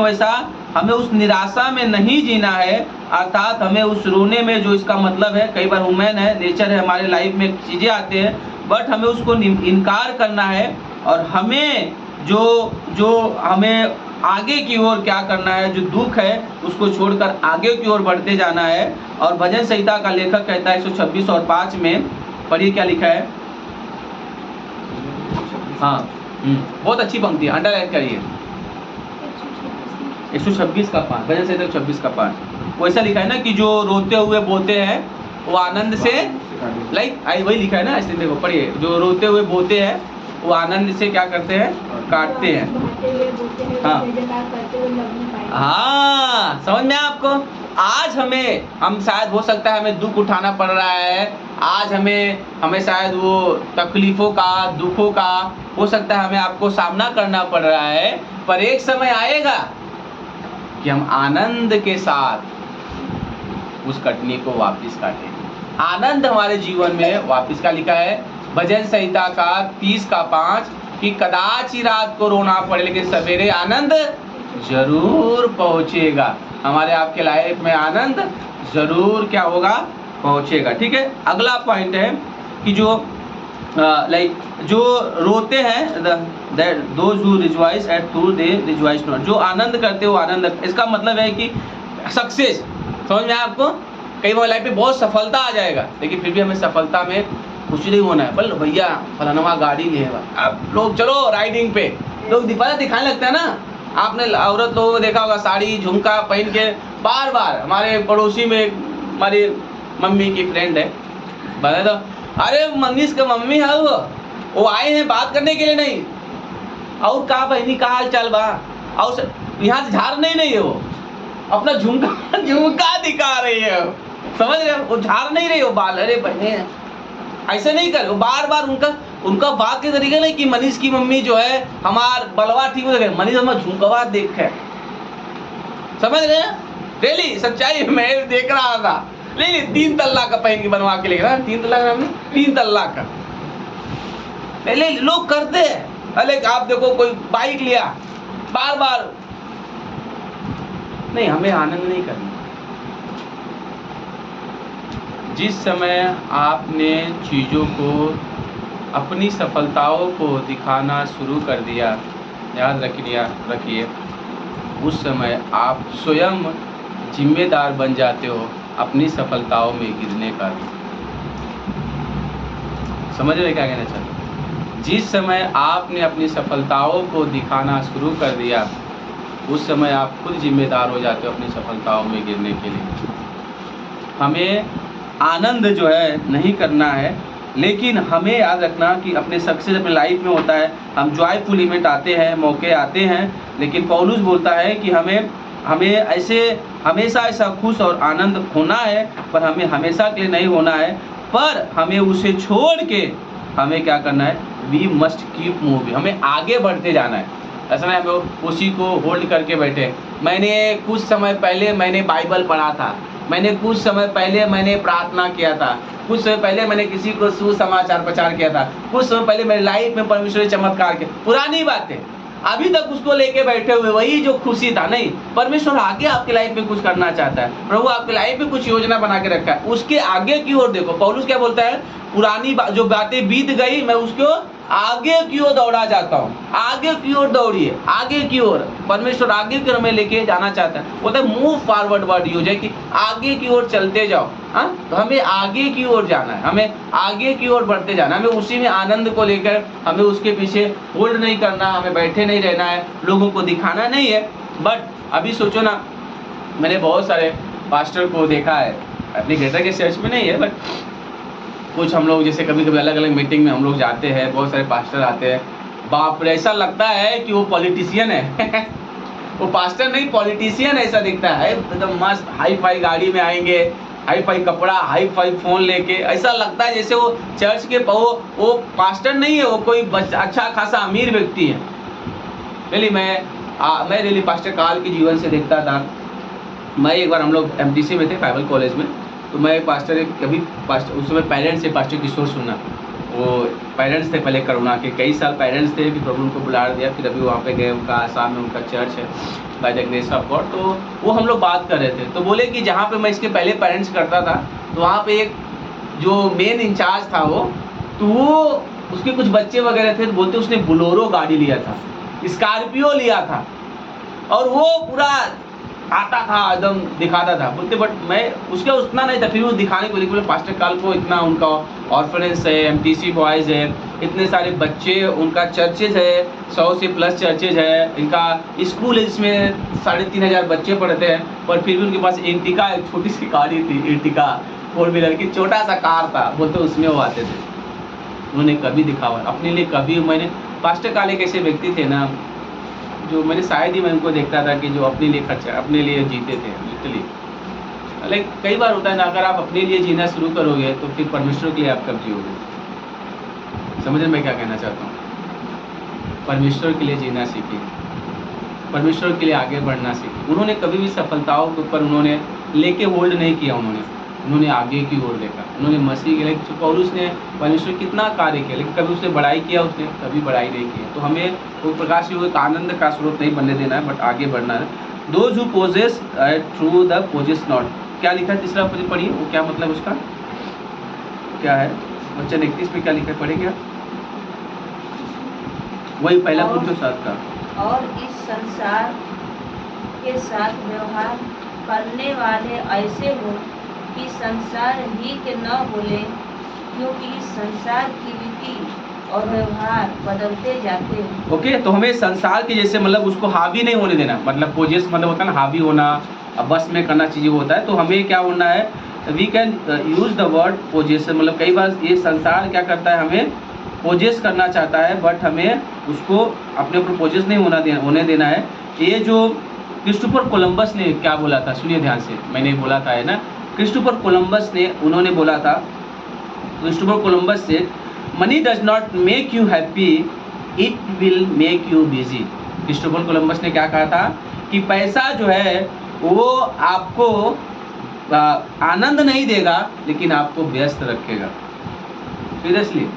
हमें उस निराशा में नहीं जीना है, अर्थात हमें उस रोने में, जो इसका मतलब है कई बार ह्यूमन है, नेचर है, हमारे लाइफ में चीज़ें आते हैं, बट हमें उसको इनकार करना है, और हमें जो हमें आगे की ओर क्या करना है, जो दुख है उसको छोड़कर आगे की ओर बढ़ते जाना है। और भजन संहिता का लेखक कहता है 126 और 5 में, पढ़िए क्या लिखा है। हाँ, बहुत अच्छी पंक्ति है, अंडरलाइन करिए। 126 का 5, भजन संहिता 126 का 5, वैसा लिखा है ना कि जो रोते हुए बोते हैं वो आनंद से, लाइक वही लिखा है ना, ऐसे देखो पढ़िए, जो रोते हुए बोते हैं वो आनंद से क्या करते हैं, काटते हैं। हाँ, समझ में आपको। आज हम शायद हो सकता है हमें दुख उठाना पड़ रहा है, आज हमें शायद वो तकलीफों का, दुखों का हो सकता है हमें आपको सामना करना पड़ रहा है, पर एक समय आएगा कि हम आनंद के साथ उस कटनी को वापस काटेंगे। आनंद हमारे जीवन में वापस, का लिखा है भजन संहिता का 30 का 5 कि कदाच ही रात को रोना पड़े लेकिन सवेरे आनंद जरूर पहुंचेगा। हमारे आपके लाइफ में आनंद जरूर क्या होगा, पहुंचेगा। ठीक है, अगला पॉइंट है कि जो जो रोते हैं, those who rejoice at to they rejoice not, जो आनंद करते हो आनंद, इसका मतलब है कि सक्सेस, समझ में आपको। कई बार लाइफ में बहुत सफलता आ जाएगा लेकिन फिर भी हमें सफलता में खुश नहीं होना है। बोल भैया फलाना गाड़ी लिए, अब लोग चलो राइडिंग पे, लोग दिखाने लगता है ना। आपने औरत लोगों को देखा होगा साड़ी झुमका पहन के बार बार, हमारे पड़ोसी में हमारी मम्मी की फ्रेंड है, बता दो अरे मनीष का मम्मी है वो आए हैं बात करने के लिए नहीं, और कहा बहनी का हाल चाल बा, और यहाँ से झाड़ नहीं है, वो अपना झुमका दिखा रही है, समझ रहे हो, वो झाड़ नहीं रही हो बाल। अरे बहने ऐसे नहीं कर, वो बार बार उनका बात के तरीके नहीं कि मनीष की मम्मी जो है हमार बलवा ठीक हो गए, मनीष हमारा झुमकवा देख है, समझ रहे हैं। डेली सच्चाई मैं देख रहा था, नहीं 3 तल्ला का पहन के बनवा के लेकर, 3 तल्ला का नाम, 3 तल्ला का पहले लोग करते हैं। अरे आप देखो कोई बाइक लिया बार बार, नहीं, हमें आनंद नहीं करना। जिस समय आपने चीज़ों को, अपनी सफलताओं को दिखाना शुरू कर दिया, याद रखिए उस समय आप स्वयं जिम्मेदार बन जाते हो अपनी सफलताओं में गिरने का। समझ रहे क्या कहना चाहते? जिस समय आपने अपनी सफलताओं को दिखाना शुरू कर दिया उस समय आप खुद जिम्मेदार हो जाते हो अपनी सफलताओं में गिरने के लिए। हमें आनंद जो है नहीं करना है, लेकिन हमें याद रखना कि अपने सक्सेस अपने लाइफ में होता है, हम जॉयफुल इवेंट आते हैं, मौके आते हैं, लेकिन पौलुस बोलता है कि हमें ऐसे हमेशा ऐसा खुश और आनंद होना है, पर हमें हमेशा के लिए नहीं होना है, पर हमें उसे छोड़ के हमें क्या करना है, वी मस्ट कीप मूविंग, हमें आगे बढ़ते जाना है। ऐसा नहीं हमें उसी को होल्ड करके बैठे। मैंने कुछ समय पहले मैंने बाइबल पढ़ा था, मैंने कुछ समय पहले मैंने प्रार्थना किया था, कुछ समय पहले मैंने किसी को सुसमाचार प्रचार किया था, कुछ समय पहले मेरी लाइफ में परमेश्वर ने चमत्कार किया। पुरानी बातें अभी तक उसको लेके बैठे हुए, वही जो खुशी था नहीं। परमेश्वर आगे आपकी लाइफ में कुछ करना चाहता है, प्रभु आपकी लाइफ में कुछ योजना बना के रखा है, उसके आगे की ओर देखो। पौलुस क्या बोलता है, पुरानी जो बातें बीत गई मैं उसको आगे की ओर दौड़ा जाता हूँ। आगे की ओर दौड़िए, आगे की ओर, परमेश्वर आगे की ओर हमें लेके जाना चाहता है। बोलता है मूव फॉरवर्ड वर्ड यूज है कि आगे की ओर चलते जाओ। हाँ, तो हमें आगे की ओर जाना है, हमें आगे की ओर बढ़ते जाना है, हमें उसी में आनंद को लेकर हमें उसके पीछे होल्ड नहीं करना, हमें बैठे नहीं रहना है, लोगों को दिखाना नहीं है। बट अभी सोचो ना, मैंने बहुत सारे पास्टर को देखा है, अपनी ग्रेटर के चर्च में नहीं है, बट कुछ हम लोग जैसे कभी कभी अलग अलग मीटिंग में हम लोग जाते हैं, बहुत सारे पास्टर आते हैं, बाप रे ऐसा लगता है कि वो पॉलिटिशियन है वो पास्टर नहीं, पॉलिटिशियन ऐसा दिखता है, एकदम मस्त हाई फाई गाड़ी में आएंगे, हाई फाई कपड़ा, हाई फाई फोन लेके, ऐसा लगता है जैसे वो चर्च के वो पास्टर नहीं है, वो कोई अच्छा खासा अमीर व्यक्ति है। रियली मैं रियली पास्टर काल के जीवन से देखता था। मैं एक बार हम लोग एमटीसी में थे, बाइबल कॉलेज में, तो मैं उस समय पेरेंट्स से पास्टर किशोर सुनना, वो पेरेंट्स थे पहले करुणा के, कई साल पेरेंट्स थे, फिर प्रभु उनको बुला दिया, फिर अभी वहाँ पे गए, उनका आसाम में उनका चर्च है by the grace of God. तो वो हम लोग बात कर रहे थे, तो बोले कि जहाँ पे मैं इसके पहले पेरेंट्स करता था, तो वहाँ पे एक जो मेन इंचार्ज था तो वो उसके कुछ बच्चे वगैरह थे, तो बोलते उसने बोलेरो गाड़ी लिया था, स्कॉर्पियो लिया था, और वो पूरा आता था, एकदम दिखाता था। बोलते बट मैं उसका उतना नहीं था, फिर वो दिखाने को बोले पास्टर काल को इतना उनका ऑर्फनेज है, एमटीसी बॉयज़ है, इतने सारे बच्चे, उनका चर्चेज है, 100 से प्लस चर्चेज है, इनका स्कूल है जिसमें 3500 बच्चे पढ़ते हैं, पर फिर भी उनके पास एर्टिगा, एक छोटी सी गाड़ी थी, एर्टिगा 4 व्हीलर की, छोटा सा कार था, बोलते उसमें वो आते थे। उन्होंने कभी दिखावा अपने लिए, कभी मैंने पास्टर काल एक ऐसे व्यक्ति थे ना, जो मैंने शायद ही मैं उनको देखता था कि जो अपने लिए खर्चा, अपने लिए जीते थे लिटरली। लाइक कई बार होता है ना, अगर आप अपने लिए जीना शुरू करोगे तो फिर परमेश्वर के लिए आप कब जियोगे? समझ रहे मैं क्या कहना चाहता हूँ? परमेश्वर के लिए जीना सीखिए, परमेश्वर के लिए आगे बढ़ना सीखिए। उन्होंने कभी भी सफलताओं के ऊपर उन्होंने लेके होल्ड नहीं किया, उन्होंने आगे की ओर देखा। उन्होंने मसीह के लिए, पौलुस ने परमेश्वर कितना कार्य किया, लेकिन कभी उसने बड़ाई किया, उसने कभी बड़ाई नहीं की। तो हमें वो प्रकाश युग एक आनंद का स्रोत नहीं बनने देना है, बट आगे बढ़ना है। Those who possess through the possess not, क्या लिखा है? तीसरा पढ़िए, वो क्या मतलब उसका क्या है? वचन 31 पे क्या लिखा है, पढ़े क्या? वही पहला पुरुष के साथ का। और इस संसार के साथ व्यवहार करने वाले ऐसे हो कि संसार ही के न बोले, क्योंकि इस संसार की रीति और व्यवहार बदलते जाते हैं। ओके, तो हमें संसार के जैसे मतलब उसको हावी नहीं होने देना, मतलब पोजेस मतलब होता है ना हावी होना, अब बस में करना चीज़ें होता है, तो हमें क्या होना है, we can use the word possess, मतलब कई बार ये संसार क्या करता है, हमें पोजेस करना चाहता है, बट हमें उसको अपने ऊपर पोजेस नहीं होने देना है। ये जो क्रिस्टोफर कोलंबस ने क्या बोला था, सुनिए ध्यान से, मैंने बोला था है ना, क्रिस्टोफर कोलंबस ने, उन्होंने बोला था, क्रिस्टोफर कोलंबस से, money does not make you happy, it will make you busy. Christopher Columbus ने क्या कहा था कि पैसा जो है वो आपको आनंद नहीं देगा, लेकिन आपको व्यस्त रखेगा। सीरियसली,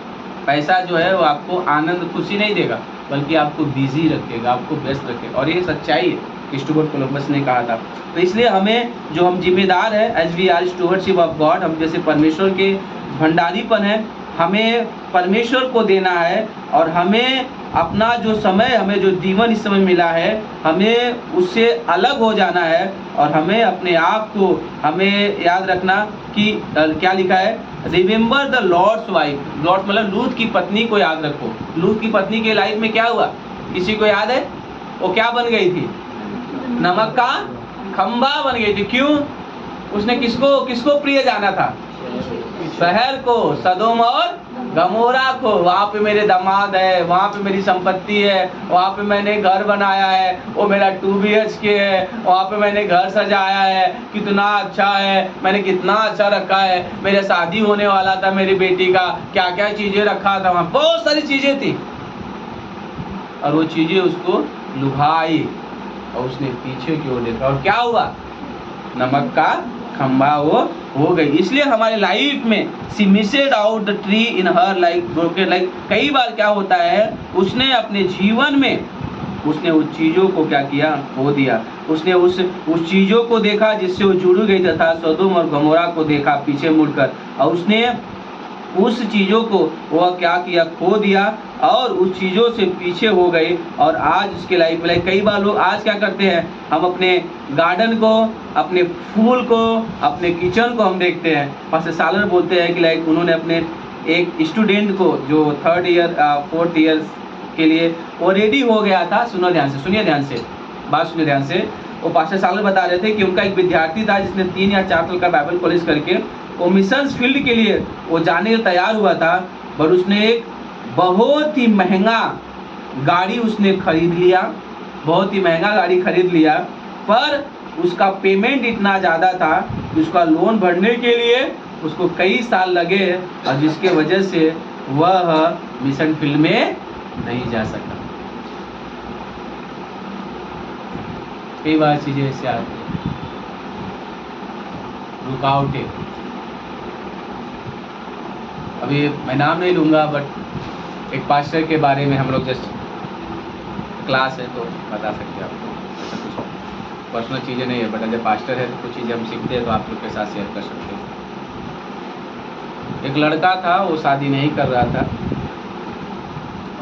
पैसा जो है वो आपको आनंद, खुशी नहीं देगा, बल्कि आपको बिजी रखेगा, आपको व्यस्त रखेगा, और ये सच्चाई है, क्रिस्टोफर कोलंबस ने कहा था। तो इसलिए हमें, जो हम जिम्मेदार है, as we are stewardship of God, हम जैसे परमेश्वर के भंडारीपन है, हमें परमेश्वर को देना है, और हमें अपना जो समय, हमें जो जीवन इस समय मिला है, हमें उससे अलग हो जाना है, और हमें अपने आप को, हमें याद रखना कि क्या लिखा है, remember the Lord's wife, Lord मतलब लूत की पत्नी को याद रखो। लूत की पत्नी के लाइफ में क्या हुआ, किसी को याद है? वो क्या बन गई थी? नमक का खंबा बन गई थी। क्यों? उसने किसको प्रिय जाना था? शहर को, सदोम और गमोरा को। वहाँ पे मेरे दामाद है, वहाँ पे मेरी संपत्ति है, वहाँ पे मैंने घर बनाया है, वो मेरा 2 BHK है, वहाँ पे मैंने घर सजाया है, कितना अच्छा है, मैंने कितना अच्छा रखा है, मेरे शादी होने वाला था मेरी बेटी का, क्या क्या चीज़ें रखा था वहाँ, बहुत सारी चीज़ें थी, और वो चीज़ें उसको लुभाई, और उसने पीछे की ओर देखा, और क्या हुआ? नमक का खंबा वो हो गई। इसलिए हमारे लाइफ में she missed out the tree in her life broken life. कई बार क्या होता है, उसने अपने जीवन में, उसने उस चीज़ों को क्या किया, खो दिया। उसने उस चीज़ों को देखा जिससे वो जुड़ गई तथा सदोम और गमोरा को देखा पीछे मुड़कर, और उसने उस चीज़ों को वह क्या किया, खो दिया, और उस चीज़ों से पीछे हो गए। और आज उसके लाइफ में कई बार लोग आज क्या करते हैं, हम अपने गार्डन को, अपने फूल को, अपने किचन को हम देखते हैं। पास्टर सालर बोलते हैं कि लाइक उन्होंने अपने एक स्टूडेंट को जो 3rd ईयर 4th ईयर के लिए वो रेडी हो गया था, सुनिए ध्यान से बात सुनिए ध्यान से। वो पास्टर सालर बता रहे थे कि उनका एक विद्यार्थी था जिसने 3 या 4 साल का बाइबल कॉलेज करके वो मिशंस फील्ड के लिए वो जाने को तैयार हुआ था, पर उसने एक बहुत ही महंगा गाड़ी उसने खरीद लिया, बहुत ही महंगा गाड़ी खरीद लिया, पर उसका पेमेंट इतना ज़्यादा था कि उसका लोन भरने के लिए उसको कई साल लगे, और जिसके वजह से वह मिशन फील्ड में नहीं जा सका। कई बार चीज़ें ऐसे आती हैं, रुकावटें। अभी मैं नाम नहीं लूँगा, बट एक पास्टर के बारे में हम लोग जस्ट क्लास है तो बता सकते हैं आपको, ऐसा कुछ पर्सनल चीज़ें नहीं है, बट अगर पास्टर है तो कुछ चीज़ें हम सीखते हैं तो आप लोग के साथ शेयर कर सकते हैं। एक लड़का था, वो शादी नहीं कर रहा था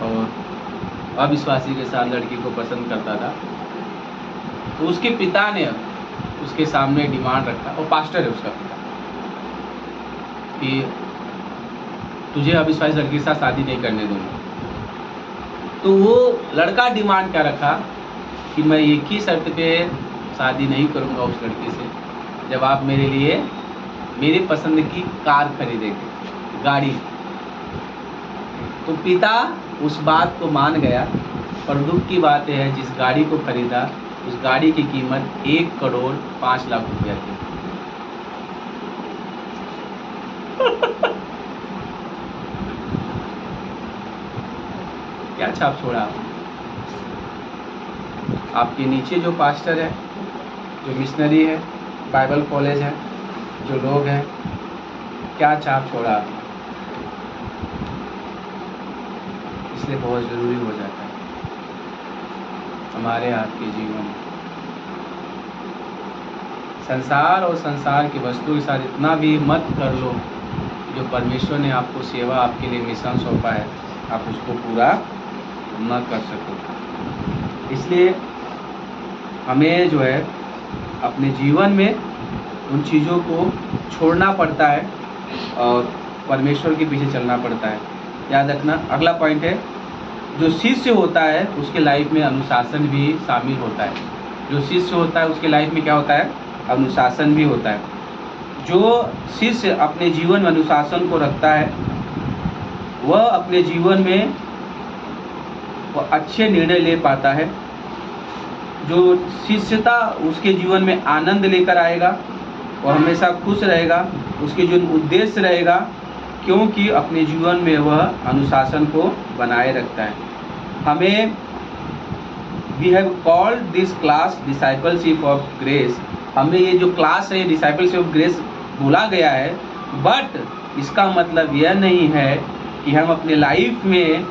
और अविश्वासी के साथ लड़की को पसंद करता था। तो उसके पिता ने उसके सामने डिमांड रखा, वो पास्टर है उसका पिता, कि तुझे अविश्वासी लड़की के साथ शादी नहीं करने दूंगा। तो वो लड़का डिमांड क्या रखा कि मैं एक ही शर्त पे शादी नहीं करूंगा उस लड़की से, जब आप मेरे लिए मेरी पसंद की कार खरीदेंगे, गाड़ी। तो पिता उस बात को मान गया, पर दुख की बात है जिस गाड़ी को खरीदा उस गाड़ी की कीमत 1,05,00,000 रुपया थी। क्या छाप छोड़ा आपके नीचे? जो पास्टर है, जो मिशनरी है, बाइबल कॉलेज है, जो लोग हैं, क्या छाप छोड़ा आपने? इसलिए बहुत ज़रूरी हो जाता है हमारे आपके जीवन में संसार और संसार की वस्तु के साथ इतना भी मत कर लो, जो परमेश्वर ने आपको सेवा, आपके लिए मिशन सौंपा है, आप उसको पूरा न कर सको। इसलिए हमें जो है अपने जीवन में उन चीज़ों को छोड़ना पड़ता है और परमेश्वर के पीछे चलना पड़ता है। याद रखना, अगला पॉइंट है, जो शिष्य होता है उसके लाइफ में अनुशासन भी शामिल होता है। जो शिष्य होता है उसके लाइफ में क्या होता है? अनुशासन भी होता है। जो शिष्य अपने जीवन में अनुशासन को रखता है वह अपने जीवन में वह अच्छे निर्णय ले पाता है। जो शिष्यता उसके जीवन में आनंद लेकर आएगा, वह हमेशा खुश रहेगा, उसके जो उद्देश्य रहेगा, क्योंकि अपने जीवन में वह अनुशासन को बनाए रखता है। हमें we have called this class discipleship of grace. हमें ये जो क्लास है डिसाइपलशिप ऑफ ग्रेस बोला गया है, बट इसका मतलब यह नहीं है कि हम अपने लाइफ में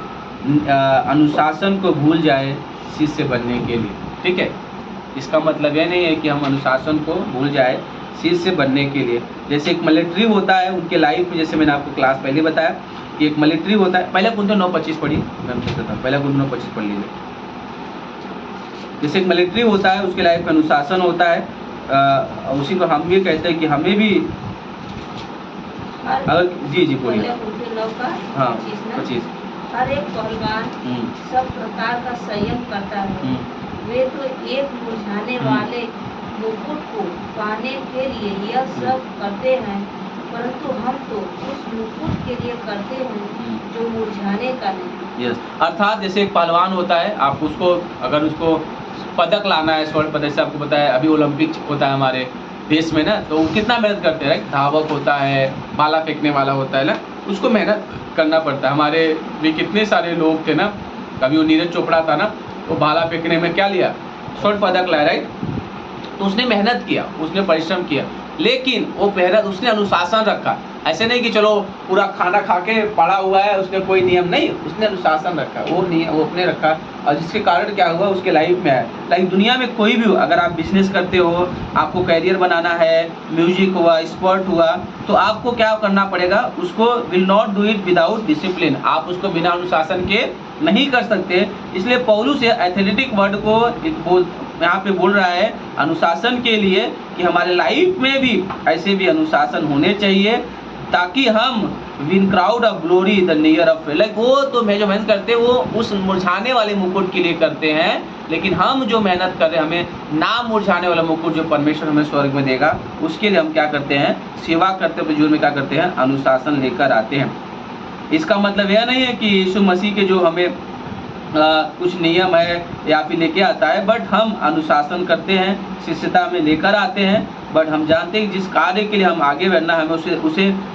अनुशासन को भूल जाए शिष्य बनने के लिए। ठीक है, इसका मतलब यह नहीं है कि हम अनुशासन को भूल जाए शिष्य बनने के लिए। जैसे एक मिलिट्री होता है, उनके लाइफ में, जैसे मैंने आपको क्लास पहले बताया कि एक मिलिट्री होता है। पहले कुंतल 9:25 पढ़ी, मैं पूछता था, पहले कुंतल 9:25 पढ़ लीजिए। जैसे एक मिलिट्री होता है, उसके लाइफ में अनुशासन होता है, उसी को हम भी कहते हैं कि हमें भी अगर जी बोलिए। हाँ 25। हर एक पहलवान सब प्रकार का संयम करता है। वे तो एक मुरझाने वाले मुकुट को पाने के लिए यह सब करते हैं, परंतु हम तो उस मुकुट के लिए करते हैं जो मुरझाने का नहीं। यस, अर्थात जैसे एक पहलवान होता है, आप उसको अगर उसको पदक लाना है, स्वर्ण पदक, से आपको पता है अभी ओलंपिक होता है हमारे देश में ना, तो वो कितना मेहनत करते हैं। धावक होता है, भाला फेंकने वाला होता है ना, उसको मेहनत करना पड़ता है। हमारे भी कितने सारे लोग थे ना, कभी वो नीरज चोपड़ा था ना, वो भाला फेंकने में क्या लिया? स्वर्ण पदक लाया, राइट। तो उसने मेहनत किया, उसने परिश्रम किया, लेकिन वो मेहनत, उसने अनुशासन रखा। ऐसे नहीं कि चलो पूरा खाना खा के पड़ा हुआ है, उसने कोई नियम नहीं, उसने अनुशासन रखा, वो अपने रखा, और जिसके कारण क्या हुआ उसके लाइफ में है। लाइक दुनिया में कोई भी हो, अगर आप बिजनेस करते हो, आपको कैरियर बनाना है, म्यूजिक हुआ, स्पोर्ट हुआ, तो आपको क्या करना पड़ेगा? उसको will not do it without discipline. आप उसको बिना अनुशासन के नहीं कर सकते। इसलिए पौलुस एथलेटिक वर्ड को यहाँ पे बोल रहा है अनुशासन के लिए, कि हमारे लाइफ में भी ऐसे भी अनुशासन होने चाहिए, ताकि हम win crowd of glory the near of, like वो तो मैं जो मेहनत करते हैं वो उस मुरझाने वाले मुकुट के लिए करते हैं, लेकिन हम जो मेहनत कर रहे हैं, हमें ना मुरझाने वाला मुकुट जो परमेश्वर हमें स्वर्ग में देगा, उसके लिए हम क्या करते हैं? सेवा करते हुए जीवन में क्या करते हैं? अनुशासन लेकर आते हैं। इसका मतलब यह नहीं है कि यीशु मसीह के जो हमें कुछ नियम है या फिर लेके आता है, बट हम अनुशासन करते हैं, शिष्यता में लेकर आते हैं। बट हम जानते हैं कि जिस कार्य के लिए हम आगे बढ़ना है, हमें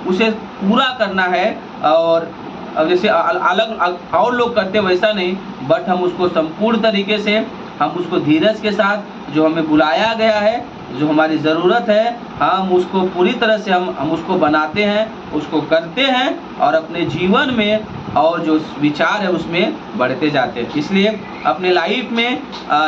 उसे पूरा करना है। और अब जैसे अलग और लोग करते वैसा नहीं, बट हम उसको संपूर्ण तरीके से, हम उसको धीरज के साथ, जो हमें बुलाया गया है, जो हमारी ज़रूरत है, हम उसको पूरी तरह से हम उसको बनाते हैं, उसको करते हैं और अपने जीवन में और जो विचार है उसमें बढ़ते जाते हैं। इसलिए अपने लाइफ में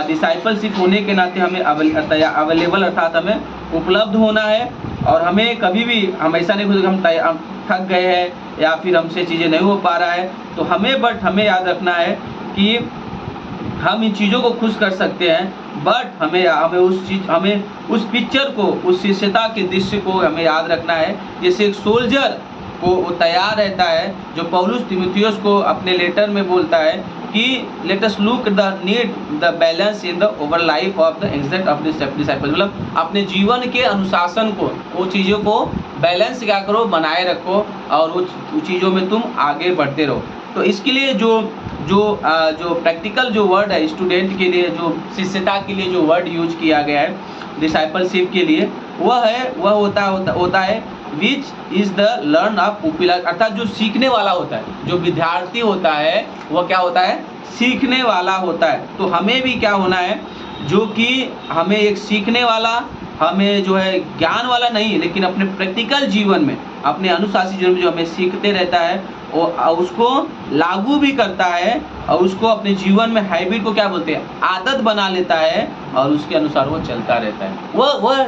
डिसाइपलशिप होने के नाते हमें अवेलेबल अर्थात हमें उपलब्ध होना है। और हमें कभी भी हम ऐसा नहीं कि हम थक गए हैं या फिर हमसे चीज़ें नहीं हो पा रहा है, तो हमें याद रखना है कि हम इन चीज़ों को खुश कर सकते हैं, बट हमें उस पिक्चर को, उस शिष्यता के दृश्य को हमें याद रखना है। जैसे एक सोल्जर को वो तैयार रहता है, जो पौलुस तीमुथियुस को अपने लेटर में बोलता है कि let us look the balance in the over life of the exact of disciple, मतलब अपने जीवन के अनुशासन को, वो चीज़ों को बैलेंस क्या करो, बनाए रखो और वो चीज़ों में तुम आगे बढ़ते रहो। तो इसके लिए जो प्रैक्टिकल जो वर्ड है स्टूडेंट के लिए, जो शिष्यता के लिए जो वर्ड यूज किया गया है डिसाइपलशिप के लिए, वह होता है which is the learn of pupillar, अर्थात जो सीखने वाला होता है, जो विद्यार्थी होता है वह क्या होता है, सीखने वाला होता है। तो हमें भी क्या होना है, जो कि हमें एक सीखने वाला, हमें जो है ज्ञान वाला नहीं, लेकिन अपने प्रैक्टिकल जीवन में, अपने अनुशासित जीवन में जो हमें सीखते रहता है, और उसको लागू भी करता है और उसको अपने जीवन में हैबिट को क्या बोलते हैं, आदत बना लेता है और उसके अनुसार वो चलता रहता है।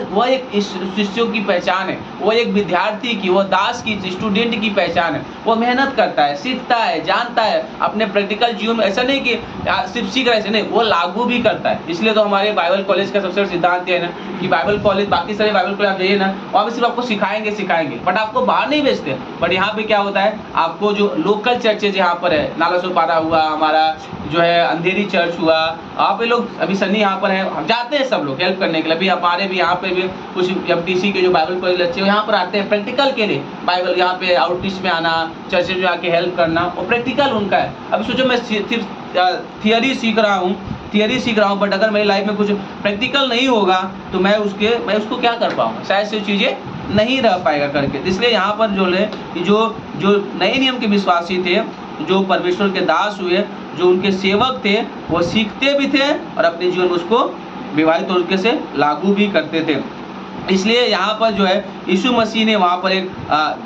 वह एक शिष्यों की पहचान है, वो एक विद्यार्थी की, वो दास की, स्टूडेंट की पहचान है। वो मेहनत करता है, सीखता है, जानता है अपने प्रैक्टिकल जीवन में। ऐसा नहीं कि सिर्फ सीख रहे, नहीं, वो लागू भी करता है। इसलिए तो हमारे बाइबल कॉलेज का सबसे सिद्धांत है ना कि बाइबल कॉलेज, बाकी सारे बाइबल कॉलेज आप जाइए ना, वहाँ पे सिर्फ आपको सिखाएंगे, बट आपको बाहर नहीं भेजते। बट यहाँ पे क्या होता है, आपको जो लोकल चर्चेज यहाँ पर है, नाला सोपारा हुआ, हमारा जो है अंधेरी चर्च हुआ, आप ये लोग अभी सन्नी यहाँ पर है, जाते हैं सब लोग हेल्प करने के लिए। अभी हमारे भी यहाँ पे भी कुछ MTC के जो बाइबल कॉलेज अच्छे यहाँ पर आते हैं प्रैक्टिकल के लिए, बाइबल यहाँ पे आउटरीच में आना, चर्चेज में आके हेल्प करना, और प्रैक्टिकल उनका है। अभी सोचो मैं सिर्फ थियरी सीख रहा हूँ, बट अगर मेरी लाइफ में कुछ प्रैक्टिकल नहीं होगा तो मैं उसको क्या कर पाऊँगा, शायद से चीज़ें नहीं रह पाएगा करके। इसलिए यहाँ पर जो है जो नए नियम के विश्वासी थे, जो परमेश्वर के दास हुए, जो उनके सेवक थे, वो सीखते भी थे और अपने जीवन में उसको विवाहित तरीके से लागू भी करते थे। इसलिए यहाँ पर जो है यीशु मसीह ने वहाँ पर एक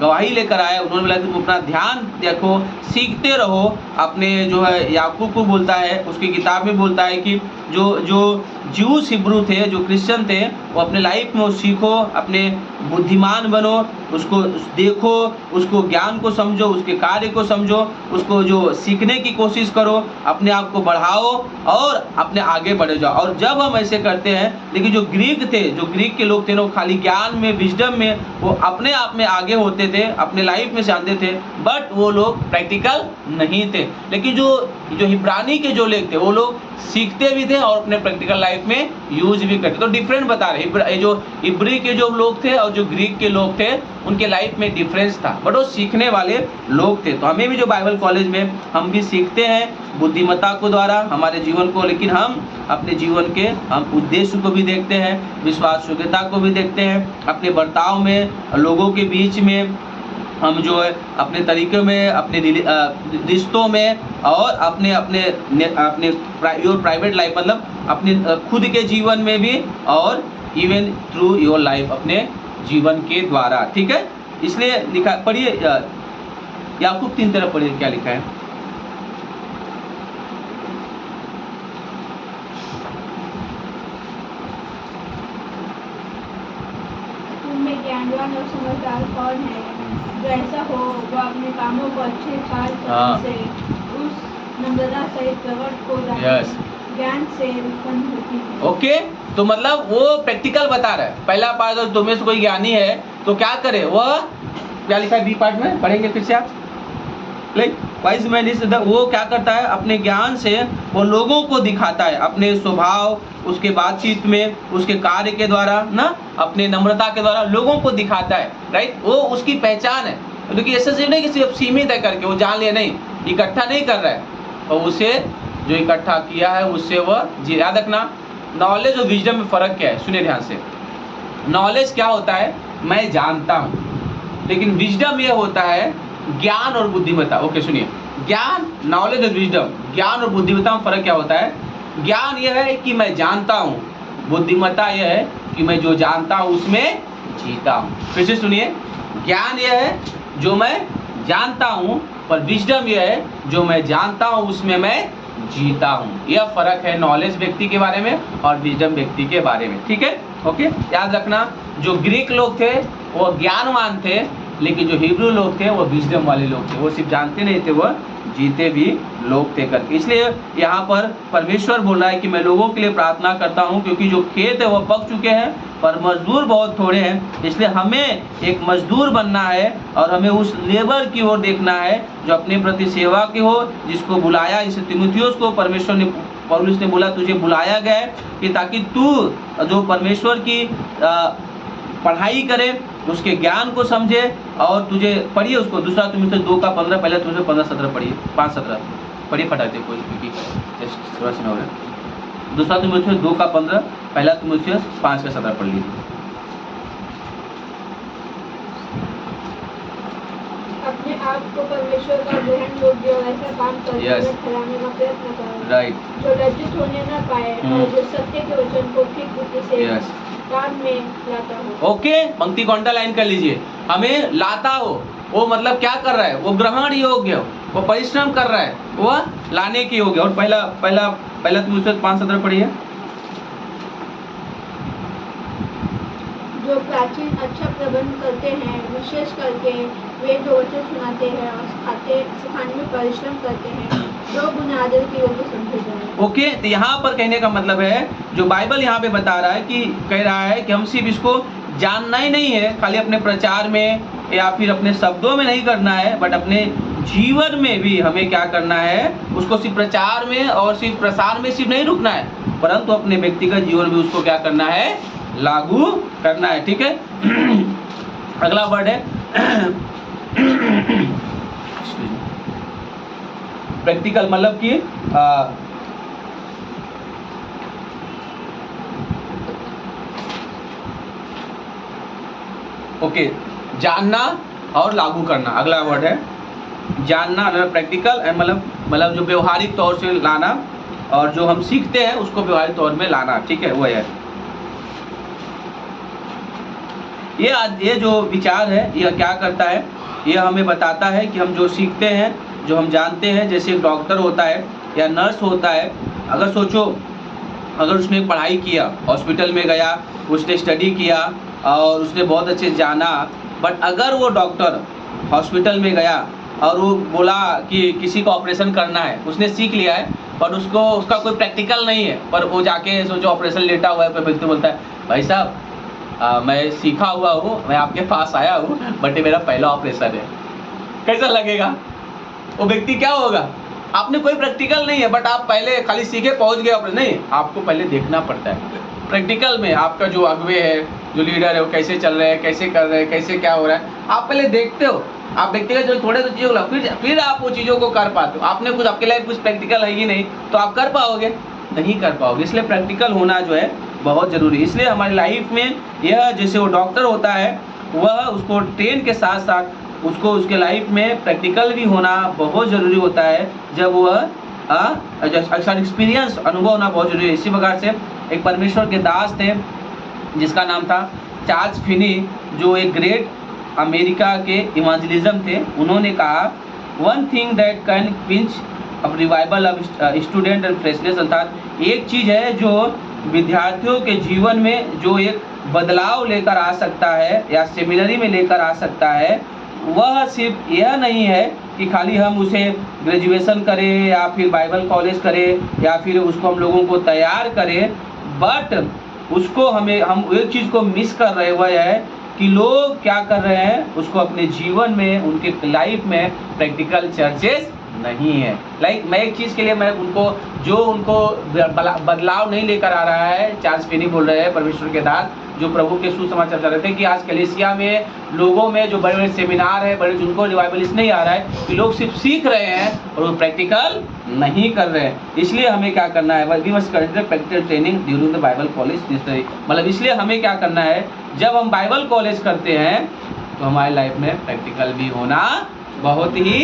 गवाही लेकर आया। उन्होंने बोला कि तुम अपना ध्यान देखो, सीखते रहो। अपने जो है याकूब को बोलता है, उसकी किताब में बोलता है कि जो ज्यूस हिब्रू थे, जो क्रिश्चियन थे, वो अपने लाइफ में सीखो, अपने बुद्धिमान बनो, उसको देखो, उसको ज्ञान को समझो, उसके कार्य को समझो, उसको जो सीखने की कोशिश करो, अपने आप को बढ़ाओ और अपने आगे बढ़े जाओ। और जब हम ऐसे करते हैं, लेकिन जो ग्रीक के लोग थे ना, वो खाली ज्ञान में, विजडम में, वो अपने आप में आगे होते थे, अपने लाइफ में से आते थे, बट वो लोग प्रैक्टिकल नहीं थे। लेकिन जो हिब्रानी के जो लोग थे, वो लोग सीखते भी थे और अपने प्रैक्टिकल लाइफ में यूज भी करते। तो डिफरेंट बता रहे, जो इब्री के जो लोग थे और जो ग्रीक के लोग थे, उनके लाइफ में डिफरेंस था, बट वो सीखने वाले लोग थे। तो हमें भी जो बाइबल कॉलेज में हम भी सीखते हैं बुद्धिमत्ता को द्वारा हमारे जीवन को, लेकिन हम अपने जीवन के हम उद्देश्य को भी देखते हैं, विश्वास योग्यता को भी देखते हैं, अपने बर्ताव में, लोगों के बीच में, हम जो है अपने तरीक़े में, अपने रिश्तों में, और अपने प्राइवेट लाइफ, मतलब अपने खुद के जीवन में भी, और इवन थ्रू योर लाइफ, अपने जीवन के द्वारा। ठीक है, इसलिए लिखा, पढ़िए याकूब 3 तरफ पढ़िए क्या लिखा है। ज्ञानवान और समझदार कौन है, जो ऐसा हो वह अपने कामों को अच्छे चाल से उस नम्रता सहित प्रकट को ज्ञान से उत्पन्न होती है। ओके, तो मतलब वो प्रैक्टिकल बता रहा है। पहला पार्ट, अगर तुम्हें से कोई ज्ञानी है तो क्या करे, वह क्या लिखा है बी पार्ट में, पढ़ेंगे फिर से आप। वाइज मैन इज वो क्या करता है, अपने ज्ञान से वो लोगों को दिखाता है, अपने स्वभाव, उसके बातचीत में, उसके कार्य के द्वारा ना, अपने नम्रता के द्वारा लोगों को दिखाता है। राइट, वो उसकी पहचान है। क्योंकि ऐसा सिर्फ नहीं कि सिर्फ सीमित है करके वो जान ले, नहीं, इकट्ठा नहीं कर रहा है, और उसे जो इकट्ठा किया है उससे वह जी। याद रखना नॉलेज और विजडम में फ़र्क क्या है, सुनिए ध्यान से। नॉलेज क्या होता है, मैं जानता हूँ, लेकिन विजडम ये होता है ज्ञान और बुद्धिमत्ता। ओके सुनिए, ज्ञान, नॉलेज और विजडम, ज्ञान और बुद्धिमत्ता में फ़र्क क्या होता है। ज्ञान यह है कि मैं जानता हूँ, बुद्धिमत्ता यह है कि मैं जो जानता हूँ उसमें जीता हूँ। फिर से सुनिए, ज्ञान यह है जो मैं जानता हूँ, पर विजडम यह है जो मैं जानता हूँ उसमें मैं जीता हूँ। यह फ़र्क है नॉलेज व्यक्ति के बारे में और विजडम व्यक्ति के बारे में, ठीक है। ओके, याद रखना जो ग्रीक लोग थे वो ज्ञानवान थे, लेकिन जो हिब्रू लोग थे वो विजडम वाले लोग थे, वो सिर्फ जानते नहीं थे, वो जीते भी लोग थे करके। इसलिए यहाँ पर परमेश्वर बोल रहा है कि मैं लोगों के लिए प्रार्थना करता हूँ, क्योंकि जो खेत है वो पक चुके हैं पर मजदूर बहुत थोड़े हैं। इसलिए हमें एक मजदूर बनना है और हमें उस लेबर की ओर देखना है जो अपने प्रति सेवा की हो, जिसको बुलाया, जैसे तीमुथियुस को परमेश्वर ने, पौलुस ने बोला तुझे बुलाया गया है कि ताकि तू जो परमेश्वर की पढ़ाई करे, उसके ज्ञान को समझे और तुझे पढ़िए उसको। दूसरा तीमुथियुस 2:15, पहले तुझे 15:17 पढ़िए, 5:17 पढ़िए फटाते कोई, क्योंकि थोड़ा सा हो रहा है। दूसरा तीमुथियुस 2:15, पहला तीमुथियुस 5:17 पढ़ लीजिए। अपने आप को परमेश्वर का ग्रहण योग्य और ऐसा काम करते Yes. हुए ठहराने का प्रयत्न करो, राइट, जो लज्जित होने न पाए और जो सत्य के वचन को ठीक बुद्धि से यस, काम में लाता हो। ओके। पंक्ति को अंडरलाइन कर लीजिए, हमें लाता हो, वो मतलब क्या कर रहा है, वो ग्रहण योग्य हो, वो परिश्रम कर रहा है, वो लाने की योग्य। और पहला तीमुथियुस 5:17 पढ़िए। जो प्राचीन अच्छा प्रबंध करते हैं, विशेष करके वे जो वचन सुनाते हैं और सिखाने में परिश्रम करते हैं, जो बुनियादी की योग्य समझे जाए। ओके, तो यहाँ पर कहने का मतलब है, जो बाइबल यहाँ पे बता रहा है कि कह रहा है कि हम सिर्फ इसको जानना ही नहीं है, खाली अपने प्रचार में या फिर अपने शब्दों में नहीं करना है, बट अपने जीवन में भी हमें क्या करना है, उसको सिर्फ प्रचार में और सिर्फ प्रसार में सिर्फ नहीं रुकना है, परंतु अपने व्यक्तिगत जीवन में उसको क्या करना है, लागू करना है, ठीक है। अगला वर्ड है प्रैक्टिकल, मतलब कि ओके, जानना और लागू करना। अगला वर्ड है जानना, प्रैक्टिकल, मतलब जो व्यवहारिक तौर से लाना, और जो हम सीखते हैं उसको व्यवहारिक तौर में लाना, ठीक है, वो है। ये जो विचार है यह क्या करता है, यह हमें बताता है कि हम जो सीखते हैं, जो हम जानते हैं, जैसे एक डॉक्टर होता है या नर्स होता है, अगर सोचो, अगर उसने पढ़ाई किया, हॉस्पिटल में गया, उसने स्टडी किया और उसने बहुत अच्छे से जाना, बट अगर वो डॉक्टर हॉस्पिटल में गया और वो बोला कि किसी को ऑपरेशन करना है, उसने सीख लिया है पर उसका कोई प्रैक्टिकल नहीं है, पर वो जाके सोचो ऑपरेशन लेटा हुआ है, पर व्यक्ति बोलता है भाई साहब मैं सीखा हुआ हूँ, मैं आपके पास आया हूँ, बट ये मेरा पहला ऑपरेशन है, कैसा लगेगा? वो व्यक्ति क्या होगा, आपने कोई प्रैक्टिकल नहीं है, बट आप पहले खाली सीखे पहुँच गए ऑपरेशन, नहीं, आपको पहले देखना पड़ता है। प्रैक्टिकल में आपका जो अगुवे है, जो लीडर है, वो कैसे चल रहे हैं, कैसे कर रहे हैं, कैसे क्या हो रहा है, आप पहले देखते हो, आप व्यक्तिगत जो थोड़े तो चीज़ों को फिर आप वो चीज़ों को कर पाते हो। आपने कुछ, आपके लाइफ कुछ प्रैक्टिकल है ही नहीं, तो आप कर पाओगे? नहीं कर पाओगे। इसलिए प्रैक्टिकल होना जो है बहुत ज़रूरी है। इसलिए हमारी लाइफ में यह, जैसे वो डॉक्टर होता है, वह उसको ट्रेन के साथ साथ उसको उसके लाइफ में प्रैक्टिकल भी होना बहुत ज़रूरी होता है। जब वह अक्सर एक्सपीरियंस, अनुभव होना बहुत ज़रूरी है। इसी प्रकार से एक परमेश्वर के दास थे जिसका नाम था चार्ल्स फिनी, जो एक ग्रेट अमेरिका के इवांजलिज्म थे। उन्होंने कहा, one thing that can pinch up revival of student and freshness, अर्थात एक चीज़ है जो विद्यार्थियों के जीवन में जो एक बदलाव लेकर आ सकता है या सेमिनरी में लेकर आ सकता है, वह सिर्फ यह नहीं है कि खाली हम उसे ग्रेजुएशन करें या फिर बाइबल कॉलेज करें या फिर उसको हम लोगों को तैयार करें, बट उसको हम एक चीज़ को मिस कर रहे हुआ है कि लोग क्या कर रहे हैं, उसको अपने जीवन में, उनके लाइफ में प्रैक्टिकल चर्चेस नहीं है। लाइक मैं एक चीज़ के लिए मैं उनको बदलाव नहीं लेकर आ रहा है, चार्ल्स फिनी बोल रहे हैं, परमेश्वर के दास, जो प्रभु के सुसमाचार चल रहे थे कि आज कलीसिया में लोगों में जो बड़े बड़े सेमिनार है, बड़े जिनको रिवाइवल इसलिए नहीं आ रहा है कि लोग सिर्फ सीख रहे हैं और वो प्रैक्टिकल नहीं कर रहे हैं। इसलिए हमें क्या करना है, we must conduct practical training during the Bible college necessary. मतलब इसलिए हमें क्या करना है, जब हम बाइबल कॉलेज करते हैं तो हमारी लाइफ में प्रैक्टिकल भी होना बहुत ही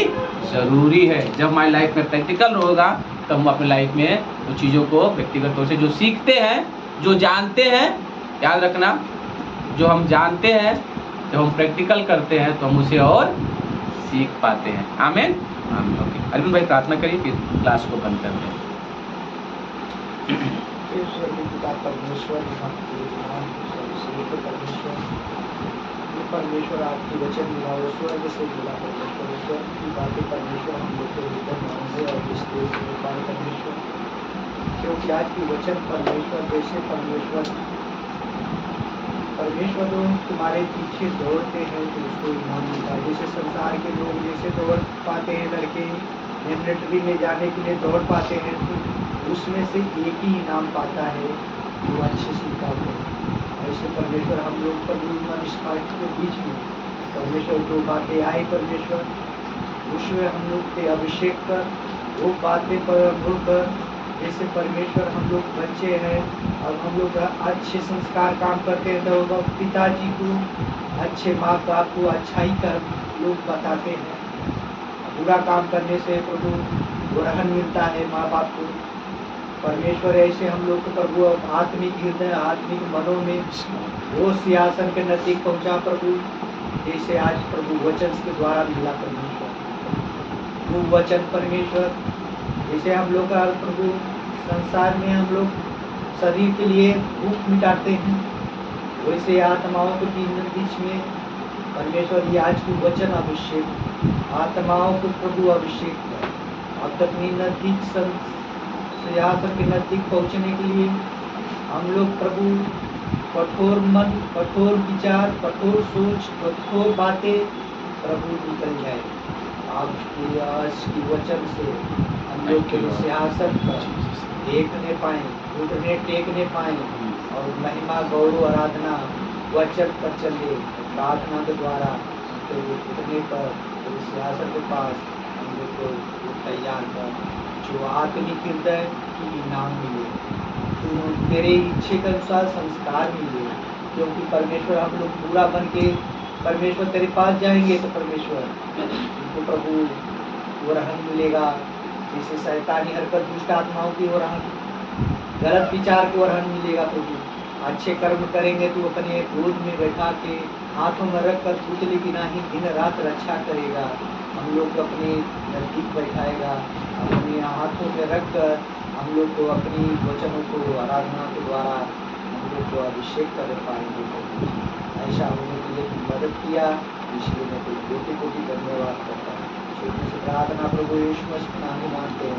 ज़रूरी है। जब हमारी लाइफ में प्रैक्टिकल होगा तो हम अपनी लाइफ में उन चीज़ों को व्यक्तिगत तौर से जो सीखते हैं, जो जानते हैं, याद रखना, जो हम जानते हैं जब हम प्रैक्टिकल करते हैं तो हम उसे और सीख पाते हैं। आमीन आमीन। ओके अरविंद भाई प्रार्थना करिए, फिर क्लास को बंद करते हैं। परमेश्वर आपकी वचन मिला वो स्वर्ग से मिला परमेश्वर, स्वर्ग की बातें परमेश्वर हम लोग को एकदम मानेंगे और इस देश में पाए परमेश्वर, क्योंकि आज की वचन परमेश्वर जैसे परमेश्वर तो तुम्हारे पीछे दौड़ते हैं तो उसको इनाम मिलता है। जैसे संसार के लोग जैसे दौड़ पाते हैं, लड़के मिलिट्री में जाने के लिए दौड़ पाते हैं तो उसमें से एक ही इनाम पाता है जो अच्छे से निकालते हैं। ऐसे परमेश्वर हम लोग पर निष्पाठ के बीच में परमेश्वर जो बातें आई परमेश्वर उसमें हम लोग के अभिषेक कर वो बातें पर अनुभव कर, जैसे परमेश्वर हम लोग बच्चे हैं और हम लोग अच्छे संस्कार काम करते हैं तो पिताजी को, अच्छे माँ बाप को अच्छाई कर लोग बताते हैं। बुरा काम करने से प्रभु ग्रहण मिलता है माँ बाप को। परमेश्वर ऐसे हम लोग को प्रभु आत्मिक हृदय, आत्मिक मनों में वो सिंहासन के नजदीक पहुंचा प्रभु, जैसे आज प्रभु वचन के द्वारा मिला परमेश्वर। वो वचन परमेश्वर जैसे हम लोग का प्रभु संसार में हम लोग शरीर के लिए भूख मिटाते हैं, वैसे आत्माओं के बीच में परमेश्वर ये आज की वचन अभिषेक आत्माओं को प्रभु अभिषेक कर अब तक नजदीक सिंहासन के नजदीक पहुंचने के लिए हम लोग प्रभु कठोर मन, कठोर विचार, कठोर सोच, कठोर बातें प्रभु निकल जाए। आज की वचन से हम लोग के सिंहासन पर देखने पाए, घुटने टेकने पाए और महिमा गौरव आराधना वचन पर चले, प्रार्थना के द्वारा घुटने पर सिंहासन के पास हम लोग को तैयार कर जो आत्मिक हृदय की इनाम मिले, तो तेरे इच्छे के अनुसार संस्कार मिले। क्योंकि परमेश्वर हम लोग पूरा बन के परमेश्वर तेरे पास जाएंगे तो परमेश्वर उनको प्रभु ग्रहण मिलेगा। जैसे शैतानी हरकत, दुष्ट आत्माओं की ग्रहण, गलत विचार को ग्रहण मिलेगा प्रभु। अच्छे कर्म करेंगे तो अपने गोद में बैठा के हाथों में रख कर पुतले की नाही दिन रात रक्षा करेगा। हम लोग को अपने नजदीक बैठाएगा, अपने हाथों में रख कर हम लोग को अपनी वचनों को आराधना के द्वारा हम लोग को अभिषेक कर पाएंगे। ऐसा होने के लिए मदद किया, इसलिए मैं कोटि कोटि धन्यवाद करता हूँ। छोटे से प्रार्थना प्रभु यीशु मसीह के नाम में मांगते हैं।